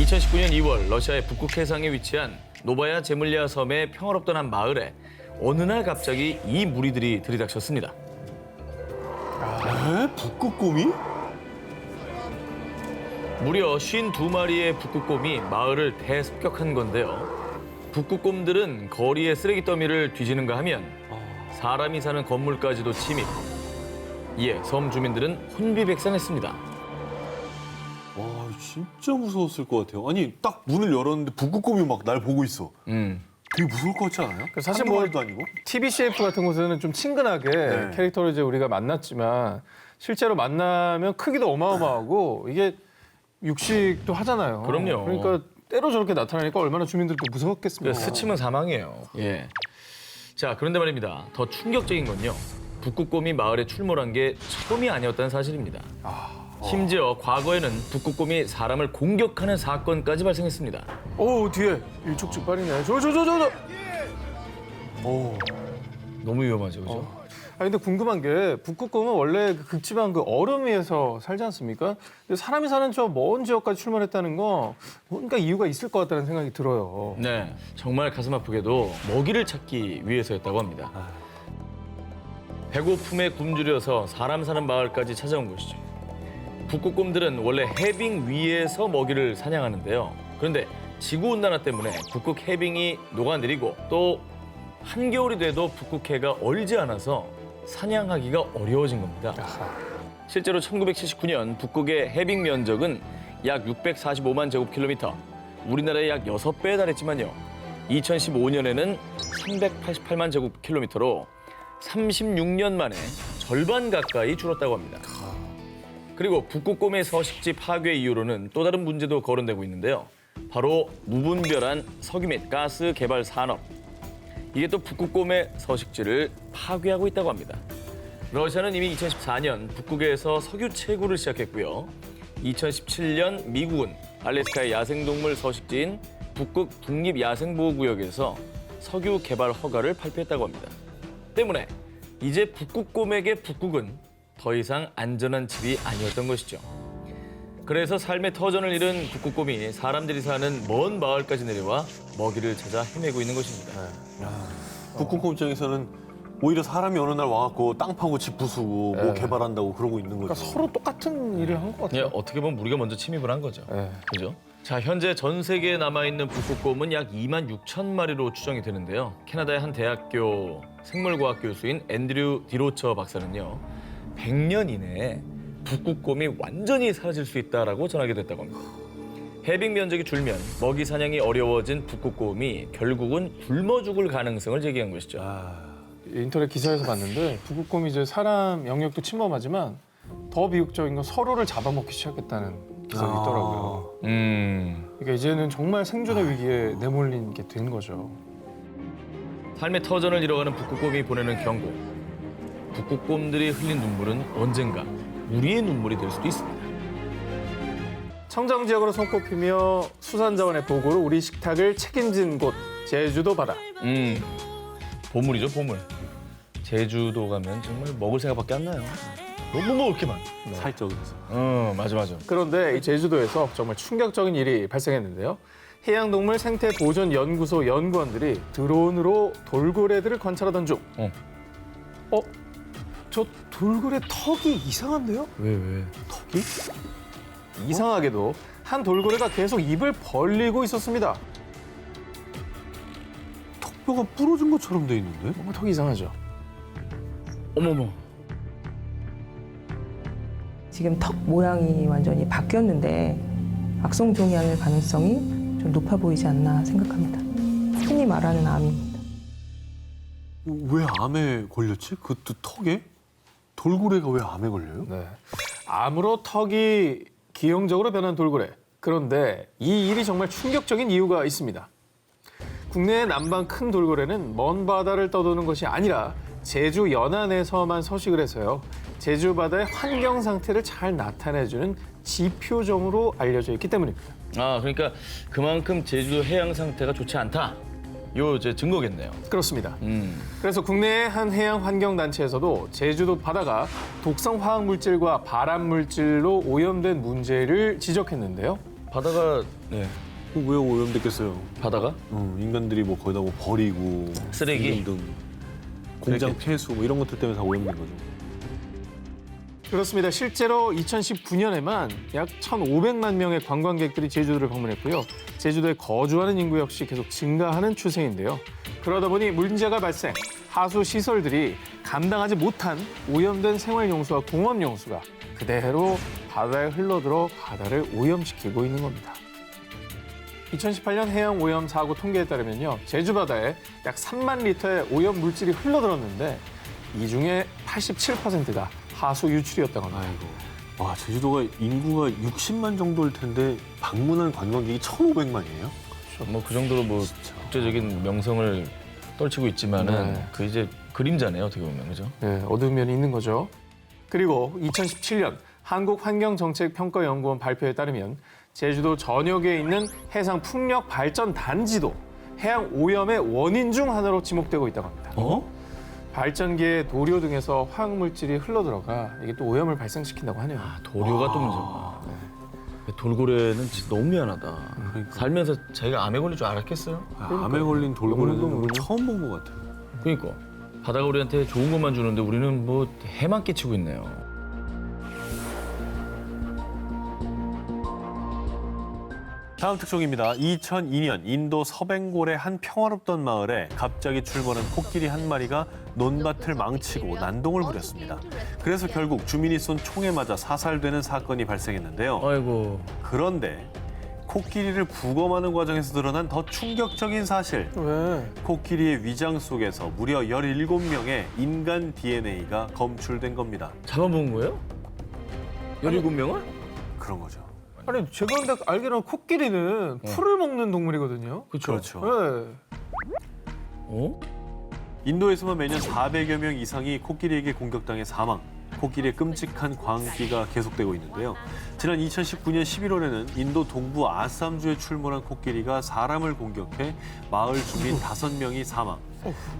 2019년 2월 러시아의 북극 해상에 위치한 노바야 제물리아 섬의 평화롭던 한 마을에 어느 날 갑자기 이 무리들이 들이닥쳤습니다. 북극곰이? 무려 52마리의 북극곰이 마을을 대습격한 건데요. 북극곰들은 거리에 쓰레기 더미를 뒤지는가 하면 사람이 사는 건물까지도 침입. 이에 섬 주민들은 혼비백산했습니다. 와, 진짜 무서웠을 것 같아요. 아니, 딱 문을 열었는데 북극곰이 막 날 보고 있어. 되게 무서울 것 같지 않아요? 사실 한두 뭐 마리도 아니고? TV CF 같은 곳에는 좀 친근하게 네. 캐릭터를 이제 우리가 만났지만 실제로 만나면 크기도 어마어마하고 이게 육식도 하잖아요. 그럼요. 그러니까 때로 저렇게 나타나니까 얼마나 주민들도 무서웠겠습니까. 스치면 사망이에요. 예. 자, 그런데 말입니다. 더 충격적인 건요. 북극곰이 마을에 출몰한 게 처음이 아니었다는 사실입니다. 심지어 과거에는 북극곰이 사람을 공격하는 사건까지 발생했습니다. 오 뒤에 일촉즉발이네. 저. 오. 너무 위험하죠, 그죠? 아 근데 궁금한 게 북극곰은 원래 그 극지방 그 얼음 위에서 살지 않습니까? 근데 사람이 사는 저 먼 지역까지 출몰했다는 거 뭔가 이유가 있을 것 같다는 생각이 들어요. 네, 정말 가슴 아프게도 먹이를 찾기 위해서였다고 합니다. 배고픔에 굶주려서 사람 사는 마을까지 찾아온 것이죠. 북극곰들은 원래 해빙 위에서 먹이를 사냥하는데요. 그런데 지구온난화 때문에 북극 해빙이 녹아내리고 또 한겨울이 돼도 북극해가 얼지 않아서 사냥하기가 어려워진 겁니다. 실제로 1979년 북극의 해빙 면적은 약 645만 제곱킬로미터, 우리나라의 약 6배에 달했지만요. 2015년에는 388만 제곱킬로미터로 36년 만에 절반 가까이 줄었다고 합니다. 그리고 북극곰의 서식지 파괴 이후로는 또 다른 문제도 거론되고 있는데요. 바로 무분별한 석유 및 가스 개발 산업. 이게 또 북극곰의 서식지를 파괴하고 있다고 합니다. 러시아는 이미 2014년 북극에서 석유 채굴을 시작했고요. 2017년 미국은 알래스카의 야생동물 서식지인 북극 국립야생보호구역에서 석유 개발 허가를 발표했다고 합니다. 때문에 이제 북극곰에게 북극은 더 이상 안전한 집이 아니었던 것이죠. 그래서 삶의 터전을 잃은 북극곰이 사람들이 사는 먼 마을까지 내려와 먹이를 찾아 헤매고 있는 것입니다. 북극곰 입장에서는 오히려 사람이 어느 날 와갖고 땅 파고 집 부수고 뭐 개발한다고 그러고 있는 거죠. 그러니까 서로 똑같은 일을 한 것 예, 같아요. 어떻게 보면 우리가 먼저 침입을 한 거죠. 네. 그죠? 자, 현재 전 세계에 남아있는 북극곰은 약 2만 6천 마리로 추정이 되는데요. 캐나다의 한 대학교 생물과학 교수인 앤드류 디로처 박사는요. 100년 이내에 북극곰이 완전히 사라질 수 있다라고 전하게 됐다고 합니다. 해빙 면적이 줄면 먹이 사냥이 어려워진 북극곰이 결국은 굶어 죽을 가능성을 제기한 것이죠. 인터넷 기사에서 봤는데 북극곰이 이제 사람 영역도 침범하지만 더 비극적인 건 서로를 잡아먹기 시작했다는 기사가 있더라고요. 그러니까 이제는 정말 생존의 위기에 내몰린 게 된 거죠. 삶의 터전을 잃어가는 북극곰이 보내는 경고. 북극곰들이 흘린 눈물은 언젠가 우리의 눈물이 될 수도 있습니다. 청정 지역으로 손꼽히며 수산자원의 보고로 우리 식탁을 책임진 곳 제주도 바다. 보물이죠, 보물. 제주도 가면 정말 먹을 생각밖에 안 나요. 너무 먹을 게 많아. 사회적으로서. 맞아. 그런데 이 제주도에서 정말 충격적인 일이 발생했는데요. 해양동물 생태보존연구소 연구원들이 드론으로 돌고래들을 관찰하던 중 저 돌고래 턱이 이상한데요? 왜? 턱이? 이상하게도 한 돌고래가 계속 입을 벌리고 있었습니다. 턱뼈가 부러진 것처럼 돼 있는데? 뭔가 턱이 이상하죠? 어머머. 지금 턱 모양이 완전히 바뀌었는데 악성종양일 가능성이 좀 높아 보이지 않나 생각합니다. 흔히 말하는 암입니다. 왜 암에 걸렸지? 그것도 턱에? 돌고래가 왜 암에 걸려요? 네. 암으로 턱이 기형적으로 변한 돌고래. 그런데 이 일이 정말 충격적인 이유가 있습니다. 국내의 남방 큰 돌고래는 먼 바다를 떠도는 것이 아니라 제주 연안에서만 서식을 해서요. 제주 바다의 환경 상태를 잘 나타내주는 지표종으로 알려져 있기 때문입니다. 그러니까 그만큼 제주도 해양 상태가 좋지 않다. 요 이제 증거겠네요. 그렇습니다. 그래서 국내의 한 해양 환경 단체에서도 제주도 바다가 독성 화학 물질과 발암 물질로 오염된 문제를 지적했는데요. 바다가 네. 왜 오염됐겠어요? 바다가 인간들이 뭐 거기다 뭐 버리고 쓰레기? 등 공장 그랬겠지. 폐수 뭐 이런 것들 때문에 다 오염된 거죠. 그렇습니다. 실제로 2019년에만 약 1,500만 명의 관광객들이 제주도를 방문했고요. 제주도에 거주하는 인구 역시 계속 증가하는 추세인데요. 그러다 보니 문제가 발생, 하수 시설들이 감당하지 못한 오염된 생활용수와 공업용수가 그대로 바다에 흘러들어 바다를 오염시키고 있는 겁니다. 2018년 해양 오염 사고 통계에 따르면요. 제주 바다에 약 3만 리터의 오염 물질이 흘러들었는데 이 중에 87%가 하수 유출이었다고 합니다. 아이고. 와, 제주도가 인구가 60만 정도일 텐데 방문한 관광객이 1,500만이에요? 뭐 그 정도로 뭐 국제적인 명성을 떨치고 있지만은 네. 그 이제 그림자네요, 어떻게 보면 그죠? 네, 어두운 면이 있는 거죠. 그리고 2017년 한국환경정책평가연구원 발표에 따르면 제주도 전역에 있는 해상 풍력 발전 단지도 해양 오염의 원인 중 하나로 지목되고 있다고 합니다. 발전기의 도료 등에서 화학물질이 흘러들어가 이게 또 오염을 발생시킨다고 하네요. 도료가 또 문제구나. 돌고래는 진짜 너무 미안하다. 살면서 자기가 암에 걸릴 줄 알았겠어요? 암에 걸린 돌고래는 영문도 모르고. 처음 본 것 같아요. 그러니까 바다가 우리한테 좋은 것만 주는데 우리는 뭐 해만 끼치고 있네요. 다음 특종입니다. 2002년 인도 서벵골의 한 평화롭던 마을에 갑자기 출몰한 코끼리 한 마리가 논밭을 망치고 난동을 부렸습니다. 그래서 결국 주민이 쏜 총에 맞아 사살되는 사건이 발생했는데요. 아이고. 그런데 코끼리를 부검하는 과정에서 드러난 더 충격적인 사실. 왜? 코끼리의 위장 속에서 무려 17명의 인간 DNA가 검출된 겁니다. 잡아먹은 거예요? 17명을? 그런 거죠. 아니 제가 근데 알기로는 코끼리는 풀을 먹는 동물이거든요. 그렇죠. 네. 어? 인도에서만 매년 400여 명 이상이 코끼리에게 공격당해 사망. 코끼리의 끔찍한 광기가 계속되고 있는데요. 지난 2019년 11월에는 인도 동부 아삼주에 출몰한 코끼리가 사람을 공격해 마을 주민 5명이 사망.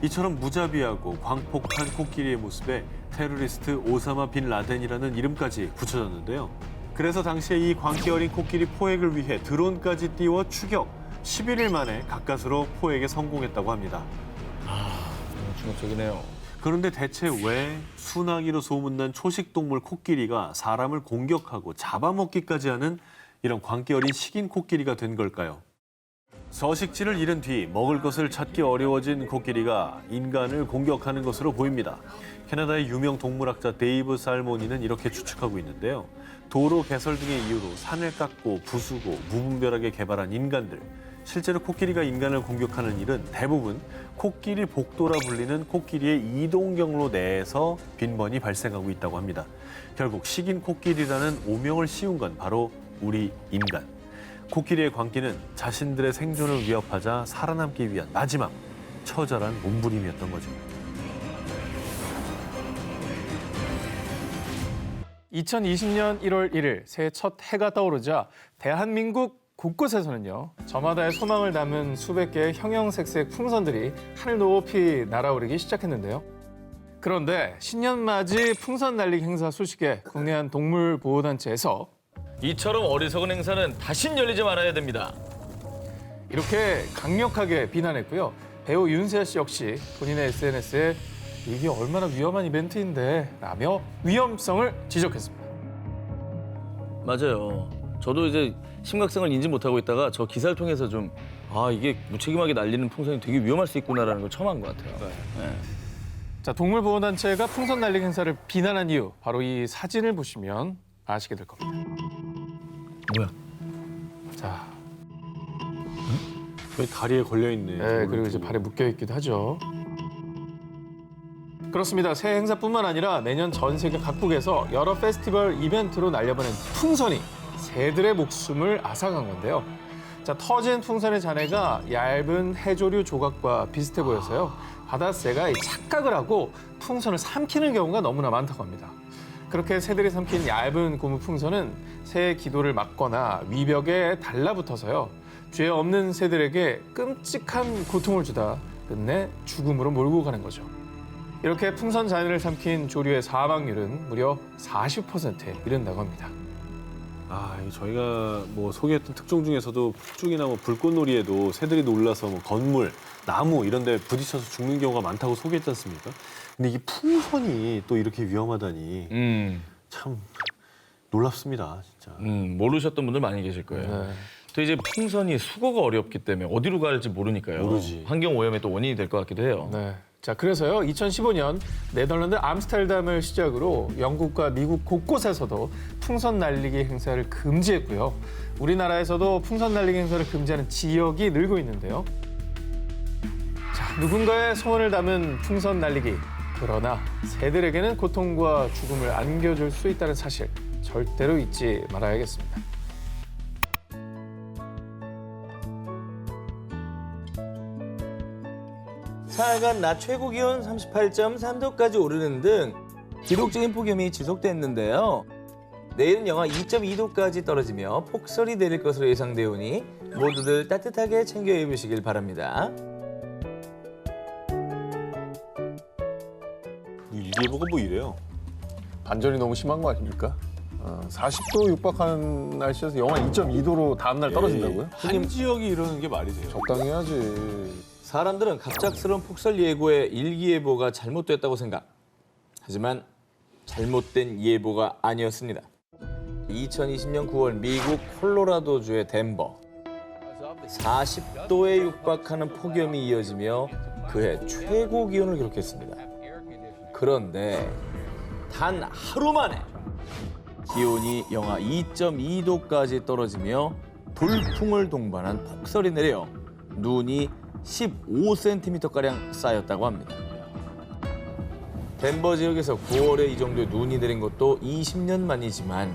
이처럼 무자비하고 광폭한 코끼리의 모습에 테러리스트 오사마 빈 라덴이라는 이름까지 붙여졌는데요. 그래서 당시에 이 광기 어린 코끼리 포획을 위해 드론까지 띄워 추격. 11일 만에 가까스로 포획에 성공했다고 합니다. 너무 충격적이네요. 그런데 대체 왜 순하기로 소문난 초식동물 코끼리가 사람을 공격하고 잡아먹기까지 하는 이런 광기 어린 식인 코끼리가 된 걸까요? 서식지를 잃은 뒤 먹을 것을 찾기 어려워진 코끼리가 인간을 공격하는 것으로 보입니다. 캐나다의 유명 동물학자 데이브 살모니는 이렇게 추측하고 있는데요. 도로 개설 등의 이유로 산을 깎고 부수고 무분별하게 개발한 인간들. 실제로 코끼리가 인간을 공격하는 일은 대부분 코끼리 복도라 불리는 코끼리의 이동 경로 내에서 빈번히 발생하고 있다고 합니다. 결국 식인 코끼리라는 오명을 씌운 건 바로 우리 인간. 코끼리의 광기는 자신들의 생존을 위협하자 살아남기 위한 마지막 처절한 몸부림이었던 거죠. 2020년 1월 1일 새해 첫 해가 떠오르자 대한민국 곳곳에서는요. 저마다의 소망을 담은 수백 개의 형형색색 풍선들이 하늘 높이 날아오르기 시작했는데요. 그런데 신년맞이 풍선 날리기 행사 소식에 국내 한 동물보호단체에서 이처럼 어리석은 행사는 다신 열리지 말아야 됩니다. 이렇게 강력하게 비난했고요. 배우 윤세아 씨 역시 본인의 SNS에 이게 얼마나 위험한 이벤트인데 라며 위험성을 지적했습니다. 맞아요. 저도 이제 심각성을 인지 못하고 있다가 저 기사를 통해서 좀 이게 무책임하게 날리는 풍선이 되게 위험할 수 있구나라는 걸 처음 한 것 같아요. 네. 자, 동물보호단체가 풍선 날리기 행사를 비난한 이유 바로 이 사진을 보시면 아시게 될 겁니다. 뭐야? 자, 왜 다리에 걸려있네. 네, 그리고 이제 발에 묶여 있기도 하죠. 그렇습니다. 새해 행사뿐만 아니라 매년 전 세계 각국에서 여러 페스티벌 이벤트로 날려보낸 풍선이 새들의 목숨을 앗아간 건데요. 자, 터진 풍선의 잔해가 얇은 해조류 조각과 비슷해 보여서요. 바다새가 착각을 하고 풍선을 삼키는 경우가 너무나 많다고 합니다. 그렇게 새들이 삼킨 얇은 고무 풍선은 새의 기도를 막거나 위벽에 달라붙어서요. 죄 없는 새들에게 끔찍한 고통을 주다 끝내 죽음으로 몰고 가는 거죠. 이렇게 풍선 잔해를 삼킨 조류의 사망률은 무려 40%에 이른다고 합니다. 저희가 뭐 소개했던 특종 중에서도 폭죽이나 뭐 불꽃놀이에도 새들이 놀라서 뭐 건물, 나무 이런 데 부딪혀서 죽는 경우가 많다고 소개했지 않습니까? 근데 이게 풍선이 또 이렇게 위험하다니 참 놀랍습니다, 진짜. 모르셨던 분들 많이 계실 거예요. 네. 또 이제 풍선이 수거가 어렵기 때문에 어디로 갈지 모르니까요. 모르지. 환경 오염의 또 원인이 될 것 같기도 해요. 네. 자, 그래서요, 2015년 네덜란드 암스테르담을 시작으로 영국과 미국 곳곳에서도 풍선 날리기 행사를 금지했고요. 우리나라에서도 풍선 날리기 행사를 금지하는 지역이 늘고 있는데요. 자, 누군가의 소원을 담은 풍선 날리기. 그러나 새들에게는 고통과 죽음을 안겨줄 수 있다는 사실 절대로 잊지 말아야겠습니다. 사흘간 낮 최고 기온 38.3도까지 오르는 등 기록적인 폭염이 지속됐는데요. 내일은 영하 2.2도까지 떨어지며 폭설이 내릴 것으로 예상되오니 모두들 따뜻하게 챙겨 입으시길 바랍니다. 일기예보가 뭐 이래요? 반전이 너무 심한 거 아닙니까? 40도 육박하는 날씨에서 영하 2.2도로 다음날 떨어진다고요? 한 지역이 이러는 게 말이 돼요? 적당히 해야지. 사람들은 갑작스러운 폭설 예고에 일기예보가 잘못됐다고 생각. 하지만 잘못된 예보가 아니었습니다. 2020년 9월 미국 콜로라도주의 덴버. 40도에 육박하는 폭염이 이어지며 그해 최고 기온을 기록했습니다. 그런데 단 하루 만에 기온이 영하 2.2도까지 떨어지며 돌풍을 동반한 폭설이 내려 눈이 15cm가량 쌓였다고 합니다. 덴버 지역에서 9월에 이 정도의 눈이 내린 것도 20년 만이지만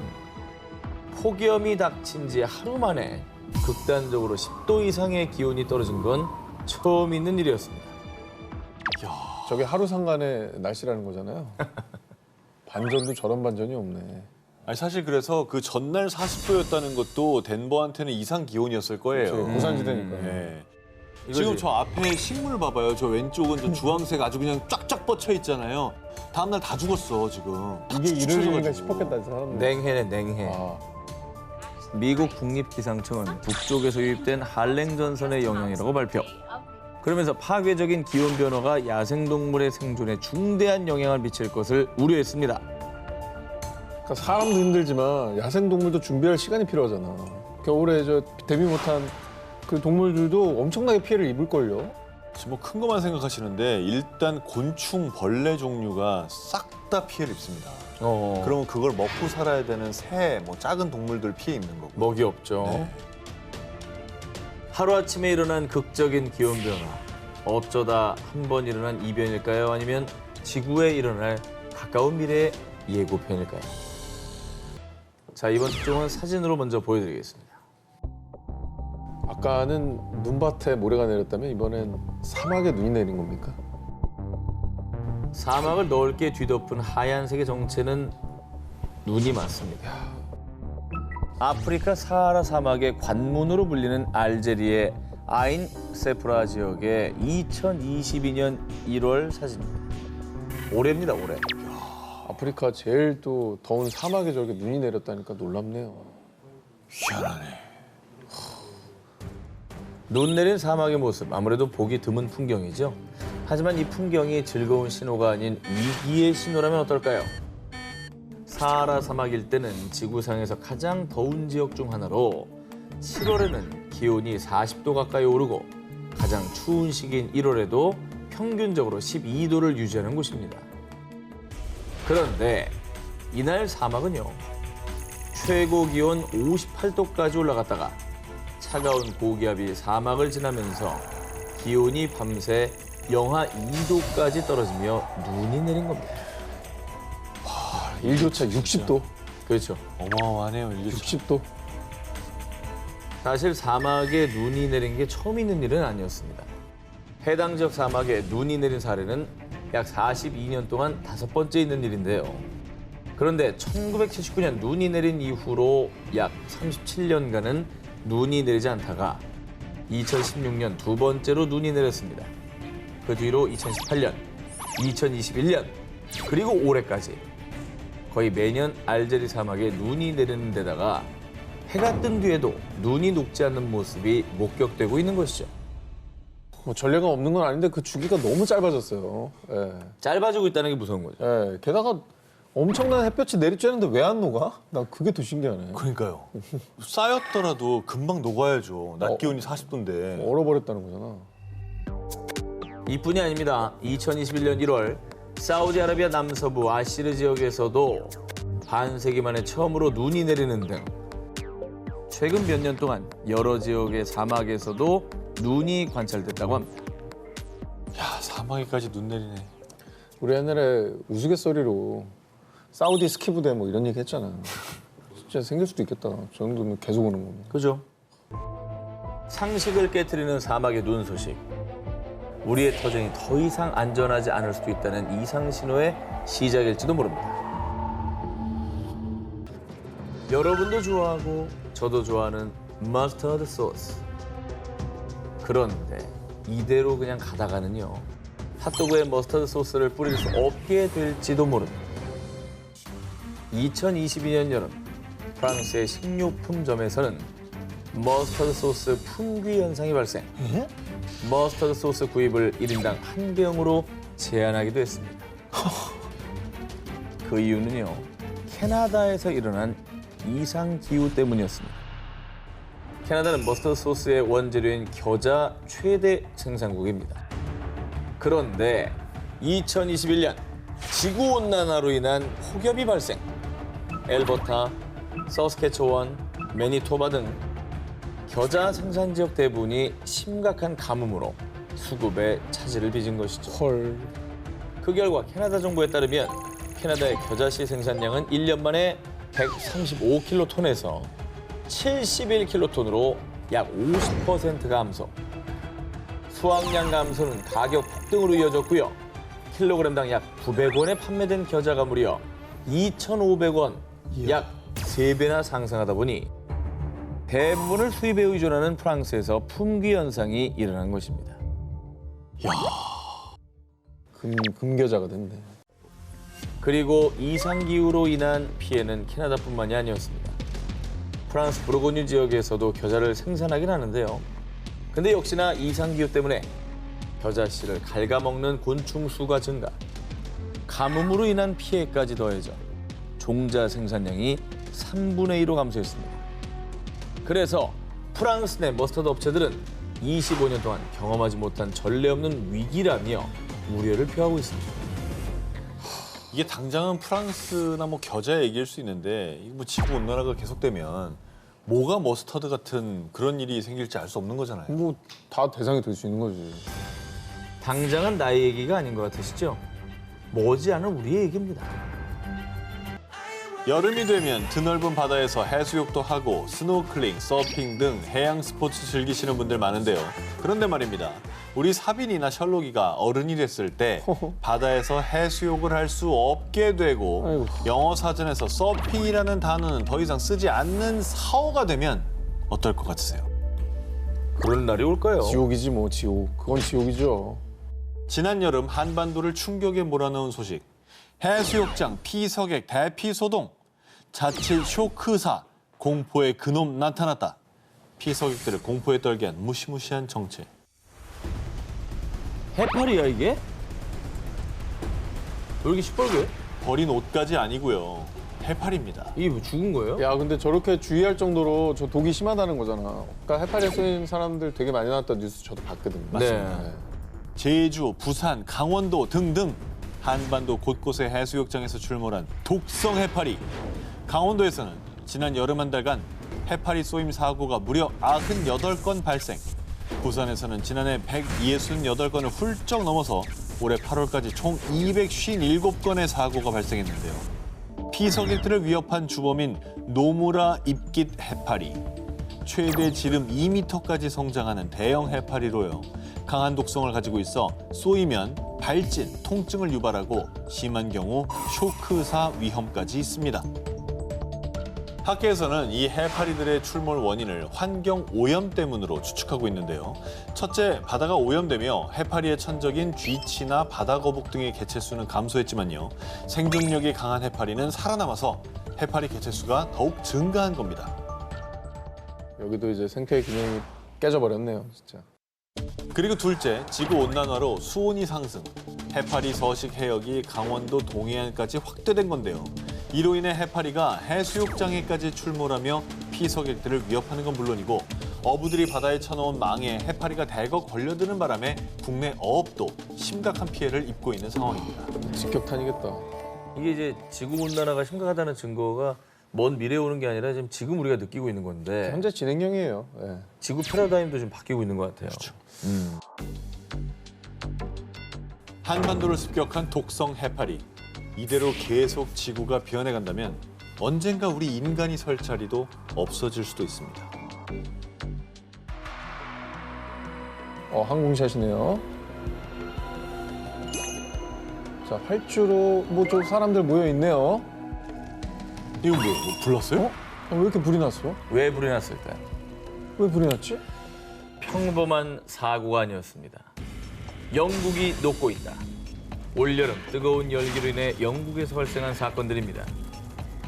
폭염이 닥친 지 하루 만에 극단적으로 10도 이상의 기온이 떨어진 건 처음 있는 일이었습니다. 저게 하루 상간의 날씨라는 거잖아요. 반전도 저런 반전이 없네. 아니 사실 그래서 그 전날 40도였다는 것도 덴버한테는 이상 기온이었을 거예요. 고산지대니까. 네. 이거지. 지금 저 앞에 식물 봐봐요. 저 왼쪽은 저 주황색 아주 그냥 쫙쫙 뻗쳐 있잖아요. 다음날 다 죽었어 지금. 이게 이르는가 축축해져가지고. 싶었겠다, 사람들. 냉해네 냉해. 아, 미국 국립기상청은 북쪽에서 유입된 한랭전선의 영향이라고 발표. 그러면서 파괴적인 기온 변화가 야생동물의 생존에 중대한 영향을 미칠 것을 우려했습니다. 그러니까 사람도 힘들지만 야생동물도 준비할 시간이 필요하잖아. 겨울에 저 대비 못한 그 동물들도 엄청나게 피해를 입을걸요. 지금 뭐 큰 것만 생각하시는데 일단 곤충, 벌레 종류가 싹 다 피해를 입습니다. 그러면 그걸 먹고 살아야 되는 새, 뭐 작은 동물들 피해 입는 거고. 먹이 없죠. 네. 하루아침에 일어난 극적인 기온 변화. 어쩌다 한 번 일어난 이변일까요? 아니면 지구에 일어날 가까운 미래의 예고편일까요? 자, 이번 특종은 사진으로 먼저 보여드리겠습니다. 아까는 눈밭에 모래가 내렸다면 이번엔 사막에 눈이 내린 겁니까? 사막을 넓게 뒤덮은 하얀색의 정체는 눈이 맞습니다. 아프리카 사하라 사막의 관문으로 불리는 알제리의 아인 세프라 지역의 2022년 1월 사진입니다. 올해입니다, 올해. 아프리카 제일 또 더운 사막에 저렇게 눈이 내렸다니까 놀랍네요. 희한하네. 눈 내린 사막의 모습, 아무래도 보기 드문 풍경이죠. 하지만 이 풍경이 즐거운 신호가 아닌 위기의 신호라면 어떨까요? 사하라 사막일 때는 지구상에서 가장 더운 지역 중 하나로 7월에는 기온이 40도 가까이 오르고 가장 추운 시기인 1월에도 평균적으로 12도를 유지하는 곳입니다. 그런데 이날 사막은요, 최고 기온 58도까지 올라갔다가 차가운 고기압이 사막을 지나면서 기온이 밤새 영하 2도까지 떨어지며 눈이 내린 겁니다. 일교차 60도. 그렇죠. 어마어마하네요. 이게 60도. 사실 사막에 눈이 내린 게 처음 있는 일은 아니었습니다. 해당 지역 사막에 눈이 내린 사례는 약 42년 동안 5번째 있는 일인데요. 그런데 1979년 눈이 내린 이후로 약 37년간은 눈이 내리지 않다가 2016년 2번째로 눈이 내렸습니다. 그 뒤로 2018년, 2021년, 그리고 올해까지 거의 매년 알제리 사막에 눈이 내리는 데다가 해가 뜬 뒤에도 눈이 녹지 않는 모습이 목격되고 있는 것이죠. 뭐 전례가 없는 건 아닌데 그 주기가 너무 짧아졌어요. 예. 짧아지고 있다는 게 무서운 거죠. 예. 게다가 엄청난 햇볕이 내리쬐는데 왜 안 녹아? 난 그게 더 신기하네. 그러니까요. 쌓였더라도 금방 녹아야죠. 낮 기온이 40도인데. 얼어버렸다는 거잖아. 이뿐이 아닙니다. 2021년 1월 사우디아라비아 남서부 아시르 지역에서도 반세기 만에 처음으로 눈이 내리는 등 최근 몇 년 동안 여러 지역의 사막에서도 눈이 관찰됐다고 합니다. 야, 사막에까지 눈 내리네. 우리 옛날에 우스갯소리로 사우디 스키 부대 뭐 이런 얘기 했잖아. 진짜 생길 수도 있겠다. 저 정도면 계속 오는 거면. 그죠? 상식을 깨트리는 사막의 눈 소식. 우리의 터전이 더 이상 안전하지 않을 수도 있다는 이상 신호의 시작일지도 모릅니다. 여러분도 좋아하고 저도 좋아하는 머스터드 소스. 그런데 이대로 그냥 가다가는요. 핫도그에 머스터드 소스를 뿌릴 수 없게 될지도 모릅니다. 2022년 여름 프랑스의 식료품점에서는 머스터드 소스 품귀 현상이 발생. 머스터드 소스 구입을 1인당 1병으로 제한하기도 했습니다. 그 이유는요. 캐나다에서 일어난 이상 기후 때문이었습니다. 캐나다는 머스터드 소스의 원재료인 겨자 최대 생산국입니다. 그런데 2021년 지구온난화로 인한 폭염이 발생. 엘버타, 서스케초원, 매니토바 등 겨자 생산 지역 대부분이 심각한 가뭄으로 수급에 차질을 빚은 것이죠. 헐. 그 결과 캐나다 정부에 따르면 캐나다의 겨자씨 생산량은 1년 만에 135킬로톤에서 71킬로톤으로 약 50% 감소. 수확량 감소는 가격 폭등으로 이어졌고요. 킬로그램당 약 900원에 판매된 겨자가 무려 2,500원, 약 3배나 상승하다 보니 대부분을 수입에 의존하는 프랑스에서 품귀 현상이 일어난 것입니다. 금겨자가 됐네. 그리고 이상기후로 인한 피해는 캐나다뿐만이 아니었습니다. 프랑스 부르고뉴 지역에서도 겨자를 생산하긴 하는데요. 근데 역시나 이상기후 때문에 겨자씨를 갉아먹는 곤충 수가 증가, 가뭄으로 인한 피해까지 더해져 종자 생산량이 3분의 1로 감소했습니다. 그래서 프랑스 내 머스터드 업체들은 25년 동안 경험하지 못한 전례 없는 위기라며 우려를 표하고 있습니다. 이게 당장은 프랑스나 뭐 겨자 얘기일 수 있는데 이거 뭐 지구 온난화가 계속되면 뭐가 머스터드 같은 그런 일이 생길지 알 수 없는 거잖아요. 뭐 다 대상이 될 수 있는 거지. 당장은 나의 얘기가 아닌 것 같으시죠? 머지않은 우리의 얘기입니다. 여름이 되면 드넓은 바다에서 해수욕도 하고 스노클링, 서핑 등 해양 스포츠 즐기시는 분들 많은데요. 그런데 말입니다. 우리 사빈이나 셜록이가 어른이 됐을 때 바다에서 해수욕을 할 수 없게 되고 아이고. 영어 사전에서 서핑이라는 단어는 더 이상 쓰지 않는 사어가 되면 어떨 것 같으세요? 그런 날이 올까요? 지옥이지 뭐 지옥. 그건 지옥이죠. 지난 여름 한반도를 충격에 몰아넣은 소식. 해수욕장 피서객 대피 소동. 자칫 쇼크사. 공포의 그놈 나타났다. 피서객들을 공포에 떨게 한 무시무시한 정체. 해파리야 이게? 왜 이렇게 시뻘게? 버린 옷까지 아니고요. 해파리입니다. 이게 뭐 죽은 거예요? 야 근데 저렇게 주의할 정도로 저 독이 심하다는 거잖아. 그러니까 해파리에 쏘인 사람들 되게 많이 나왔다는 뉴스 저도 봤거든요. 네. 제주, 부산, 강원도 등등 한반도 곳곳의 해수욕장에서 출몰한 독성 해파리. 강원도에서는 지난 여름 한 달간 해파리 쏘임 사고가 무려 98건 발생. 부산에서는 지난해 168건을 훌쩍 넘어서 올해 8월까지 총 257건의 사고가 발생했는데요. 피서객들을 위협한 주범인 노무라 입깃 해파리. 최대 지름 2m까지 성장하는 대형 해파리로요. 강한 독성을 가지고 있어 쏘이면 발진, 통증을 유발하고 심한 경우 쇼크사 위험까지 있습니다. 학계에서는 이 해파리들의 출몰 원인을 환경 오염 때문으로 추측하고 있는데요. 첫째, 바다가 오염되며 해파리의 천적인 쥐치나 바다거북 등의 개체수는 감소했지만요. 생존력이 강한 해파리는 살아남아서 해파리 개체수가 더욱 증가한 겁니다. 여기도 이제 생태의 균형이 깨져버렸네요, 진짜. 그리고 둘째, 지구온난화로 수온이 상승. 해파리 서식 해역이 강원도 동해안까지 확대된 건데요. 이로 인해 해파리가 해수욕장에까지 출몰하며 피서객들을 위협하는 건 물론이고 어부들이 바다에 쳐놓은 망에 해파리가 대거 걸려드는 바람에 국내 어업도 심각한 피해를 입고 있는 상황입니다. 직격탄이겠다. 이게 이제 지구 온난화가 심각하다는 증거가 먼 미래에 오는 게 아니라 지금 우리가 느끼고 있는 건데 현재 진행형이에요. 예. 지구 패러다임도 좀 바뀌고 있는 것 같아요. 그렇죠. 한반도를 습격한 독성 해파리. 이대로 계속 지구가 변해간다면 언젠가 우리 인간이 설 자리도 없어질 수도 있습니다. 항공샷이네요. 자, 활주로 뭐 좀 사람들 모여 있네요. 이거 뭐 불났어요? 왜 이렇게 불이 났어? 왜 불이 났을까요? 왜 불이 났지? 평범한 사고가 아니었습니다. 영국이 녹고 있다. 올여름 뜨거운 열기로 인해 영국에서 발생한 사건들입니다.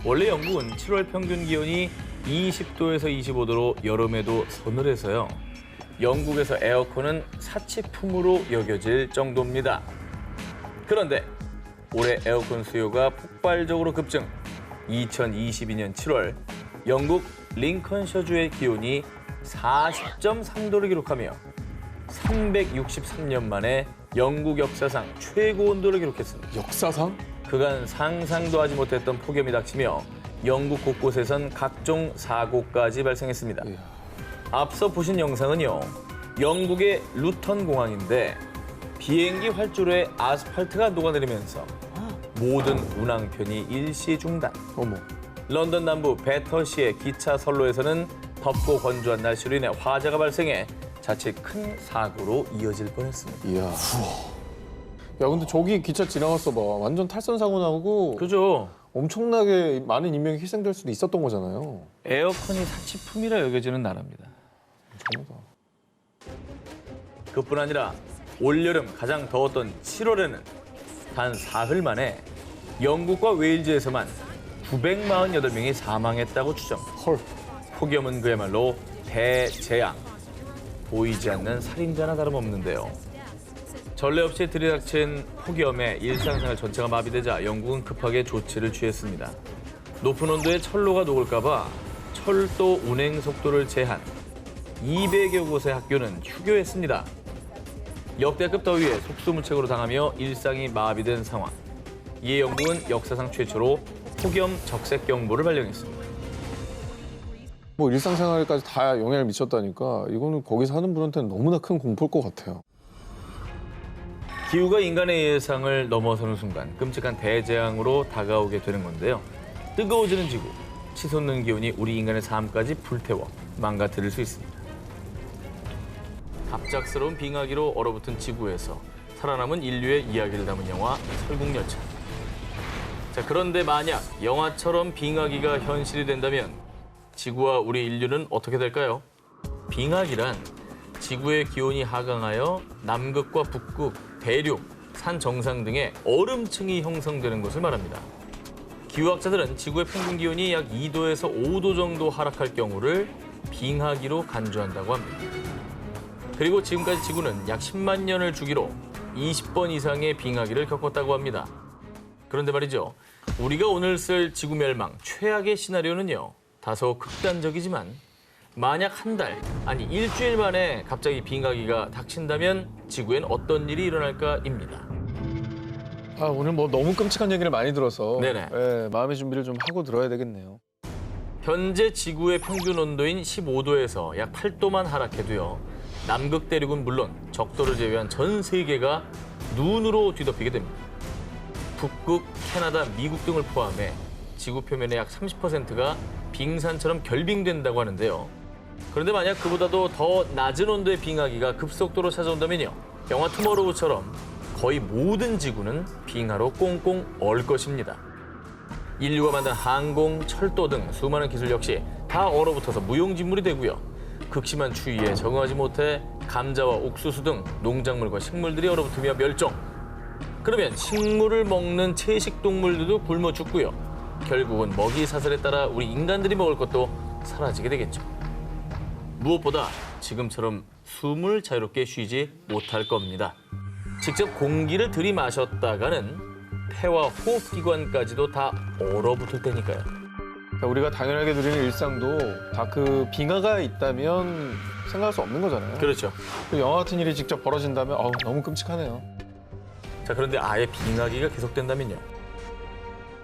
원래 영국은 7월 평균 기온이 20도에서 25도로 여름에도 서늘해서요. 영국에서 에어컨은 사치품으로 여겨질 정도입니다. 그런데 올해 에어컨 수요가 폭발적으로 급증. 2022년 7월 영국 링컨셔주의 기온이 40.3도를 기록하며 363년 만에 영국 역사상 최고 온도를 기록했습니다. 역사상? 그간 상상도 하지 못했던 폭염이 닥치며 영국 곳곳에선 각종 사고까지 발생했습니다. 이야. 앞서 보신 영상은요, 영국의 루턴 공항인데 비행기 활주로에 아스팔트가 녹아내리면서 모든 운항편이 일시 중단. 어머. 런던 남부 배터시의 기차 선로에서는 덥고 건조한 날씨로 인해 화재가 발생해 자칫 큰 사고로 이어질 뻔했습니다. 이야. 야, 근데 저기 기차 지나갔어 봐. 완전 탈선 사고 나고 그죠? 엄청나게 많은 인명이 희생될 수도 있었던 거잖아요. 에어컨이 사치품이라 여겨지는 나라입니다. 엄청나다. 그뿐 아니라 올여름 가장 더웠던 7월에는 단 사흘 만에 영국과 웨일즈에서만 948명이 사망했다고 추정. 헐. 폭염은 그야말로 대재앙. 보이지 않는 살인자나 다름없는데요. 전례 없이 들이닥친 폭염에 일상생활 전체가 마비되자 영국은 급하게 조치를 취했습니다. 높은 온도에 철로가 녹을까 봐 철도 운행 속도를 제한. 200여 곳의 학교는 휴교했습니다. 역대급 더위에 속수무책으로 당하며 일상이 마비된 상황. 이에 영국은 역사상 최초로 폭염 적색경보를 발령했습니다. 뭐 일상생활까지 다 영향을 미쳤다니까 이거는 거기 사는 분한테는 너무나 큰 공포일 것 같아요. 기후가 인간의 예상을 넘어서는 순간 끔찍한 대재앙으로 다가오게 되는 건데요. 뜨거워지는 지구, 치솟는 기온이 우리 인간의 삶까지 불태워 망가뜨릴 수 있습니다. 갑작스러운 빙하기로 얼어붙은 지구에서 살아남은 인류의 이야기를 담은 영화 설국열차. 자, 그런데 만약 영화처럼 빙하기가 현실이 된다면 지구와 우리 인류는 어떻게 될까요? 빙하기란 지구의 기온이 하강하여 남극과 북극, 대륙, 산 정상 등의 얼음층이 형성되는 것을 말합니다. 기후학자들은 지구의 평균 기온이 약 2도에서 5도 정도 하락할 경우를 빙하기로 간주한다고 합니다. 그리고 지금까지 지구는 약 10만 년을 주기로 20번 이상의 빙하기를 겪었다고 합니다. 그런데 말이죠. 우리가 오늘 쓸 지구 멸망 최악의 시나리오는요. 다소 극단적이지만 만약 한 달, 아니 일주일 만에 갑자기 빙하기가 닥친다면 지구엔 어떤 일이 일어날까입니다. 아, 오늘 뭐 너무 끔찍한 얘기를 많이 들어서 네네. 예, 마음의 준비를 좀 하고 들어야 되겠네요. 현재 지구의 평균 온도인 15도에서 약 8도만 하락해도요. 남극 대륙은 물론 적도를 제외한 전 세계가 눈으로 뒤덮이게 됩니다. 북극, 캐나다, 미국 등을 포함해 지구 표면의 약 30%가 빙산처럼 결빙된다고 하는데요. 그런데 만약 그보다도 더 낮은 온도의 빙하기가 급속도로 찾아온다면요. 영화 투모로우처럼 거의 모든 지구는 빙하로 꽁꽁 얼 것입니다. 인류가 만든 항공, 철도 등 수많은 기술 역시 다 얼어붙어서 무용지물이 되고요. 극심한 추위에 적응하지 못해 감자와 옥수수 등 농작물과 식물들이 얼어붙으며 멸종. 그러면 식물을 먹는 채식 동물들도 굶어 죽고요. 결국은 먹이 사슬에 따라 우리 인간들이 먹을 것도 사라지게 되겠죠. 무엇보다 지금처럼 숨을 자유롭게 쉬지 못할 겁니다. 직접 공기를 들이마셨다가는 폐와 호흡기관까지도 다 얼어붙을 테니까요. 그러니까 우리가 당연하게 누리는 일상도 다 그 빙하가 있다면 생각할 수 없는 거잖아요. 그렇죠. 그 영화 같은 일이 직접 벌어진다면 너무 끔찍하네요. 자, 그런데 아예 빙하기가 계속된다면요.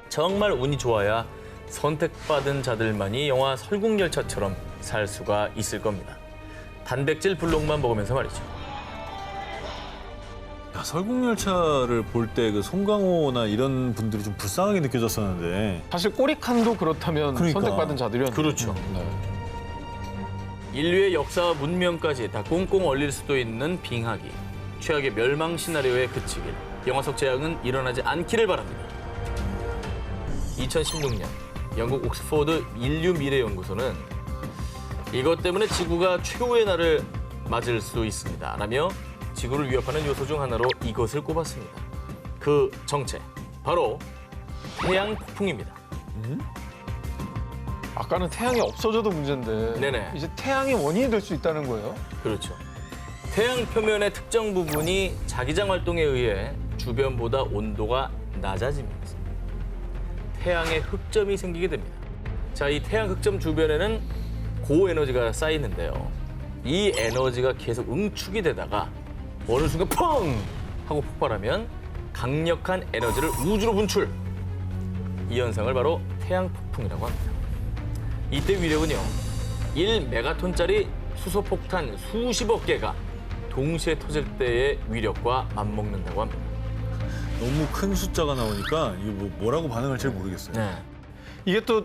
정말 운이 좋아야 선택받은 자들만이 영화 설국열차처럼 살 수가 있을 겁니다. 단백질 블록만 먹으면서 말이죠. 야, 설국열차를 볼 때 그 송강호나 이런 분들이 좀 불쌍하게 느껴졌었는데 사실 꼬리칸도 그렇다면 그러니까. 선택받은 자들이었는데. 그렇죠. 네. 인류의 역사와 문명까지 다 꽁꽁 얼릴 수도 있는 빙하기. 최악의 멸망 시나리오에 그치길. 영화 속 재앙은 일어나지 않기를 바랍니다. 2016년 영국 옥스포드 인류미래연구소는 이것 때문에 지구가 최후의 날을 맞을 수 있습니다. 라며 지구를 위협하는 요소 중 하나로 이것을 꼽았습니다. 그 정체, 바로 태양 폭풍입니다. 아까는 태양이 없어져도 문제인데 네네. 이제 태양이 원인이 될 수 있다는 거예요? 그렇죠. 태양 표면의 특정 부분이 자기장 활동에 의해 주변보다 온도가 낮아지면서 태양의 흑점이 생기게 됩니다. 자, 이 태양 흑점 주변에는 고에너지가 쌓이는데요. 이 에너지가 계속 응축이 되다가 어느 순간 펑! 하고 폭발하면 강력한 에너지를 우주로 분출. 이 현상을 바로 태양 폭풍이라고 합니다. 이때 위력은요, 1메가톤짜리 수소폭탄 수십억 개가 동시에 터질 때의 위력과 맞먹는다고 합니다. 너무 큰 숫자가 나오니까 이게 뭐라고 반응할지 모르겠어요. 네. 이게 또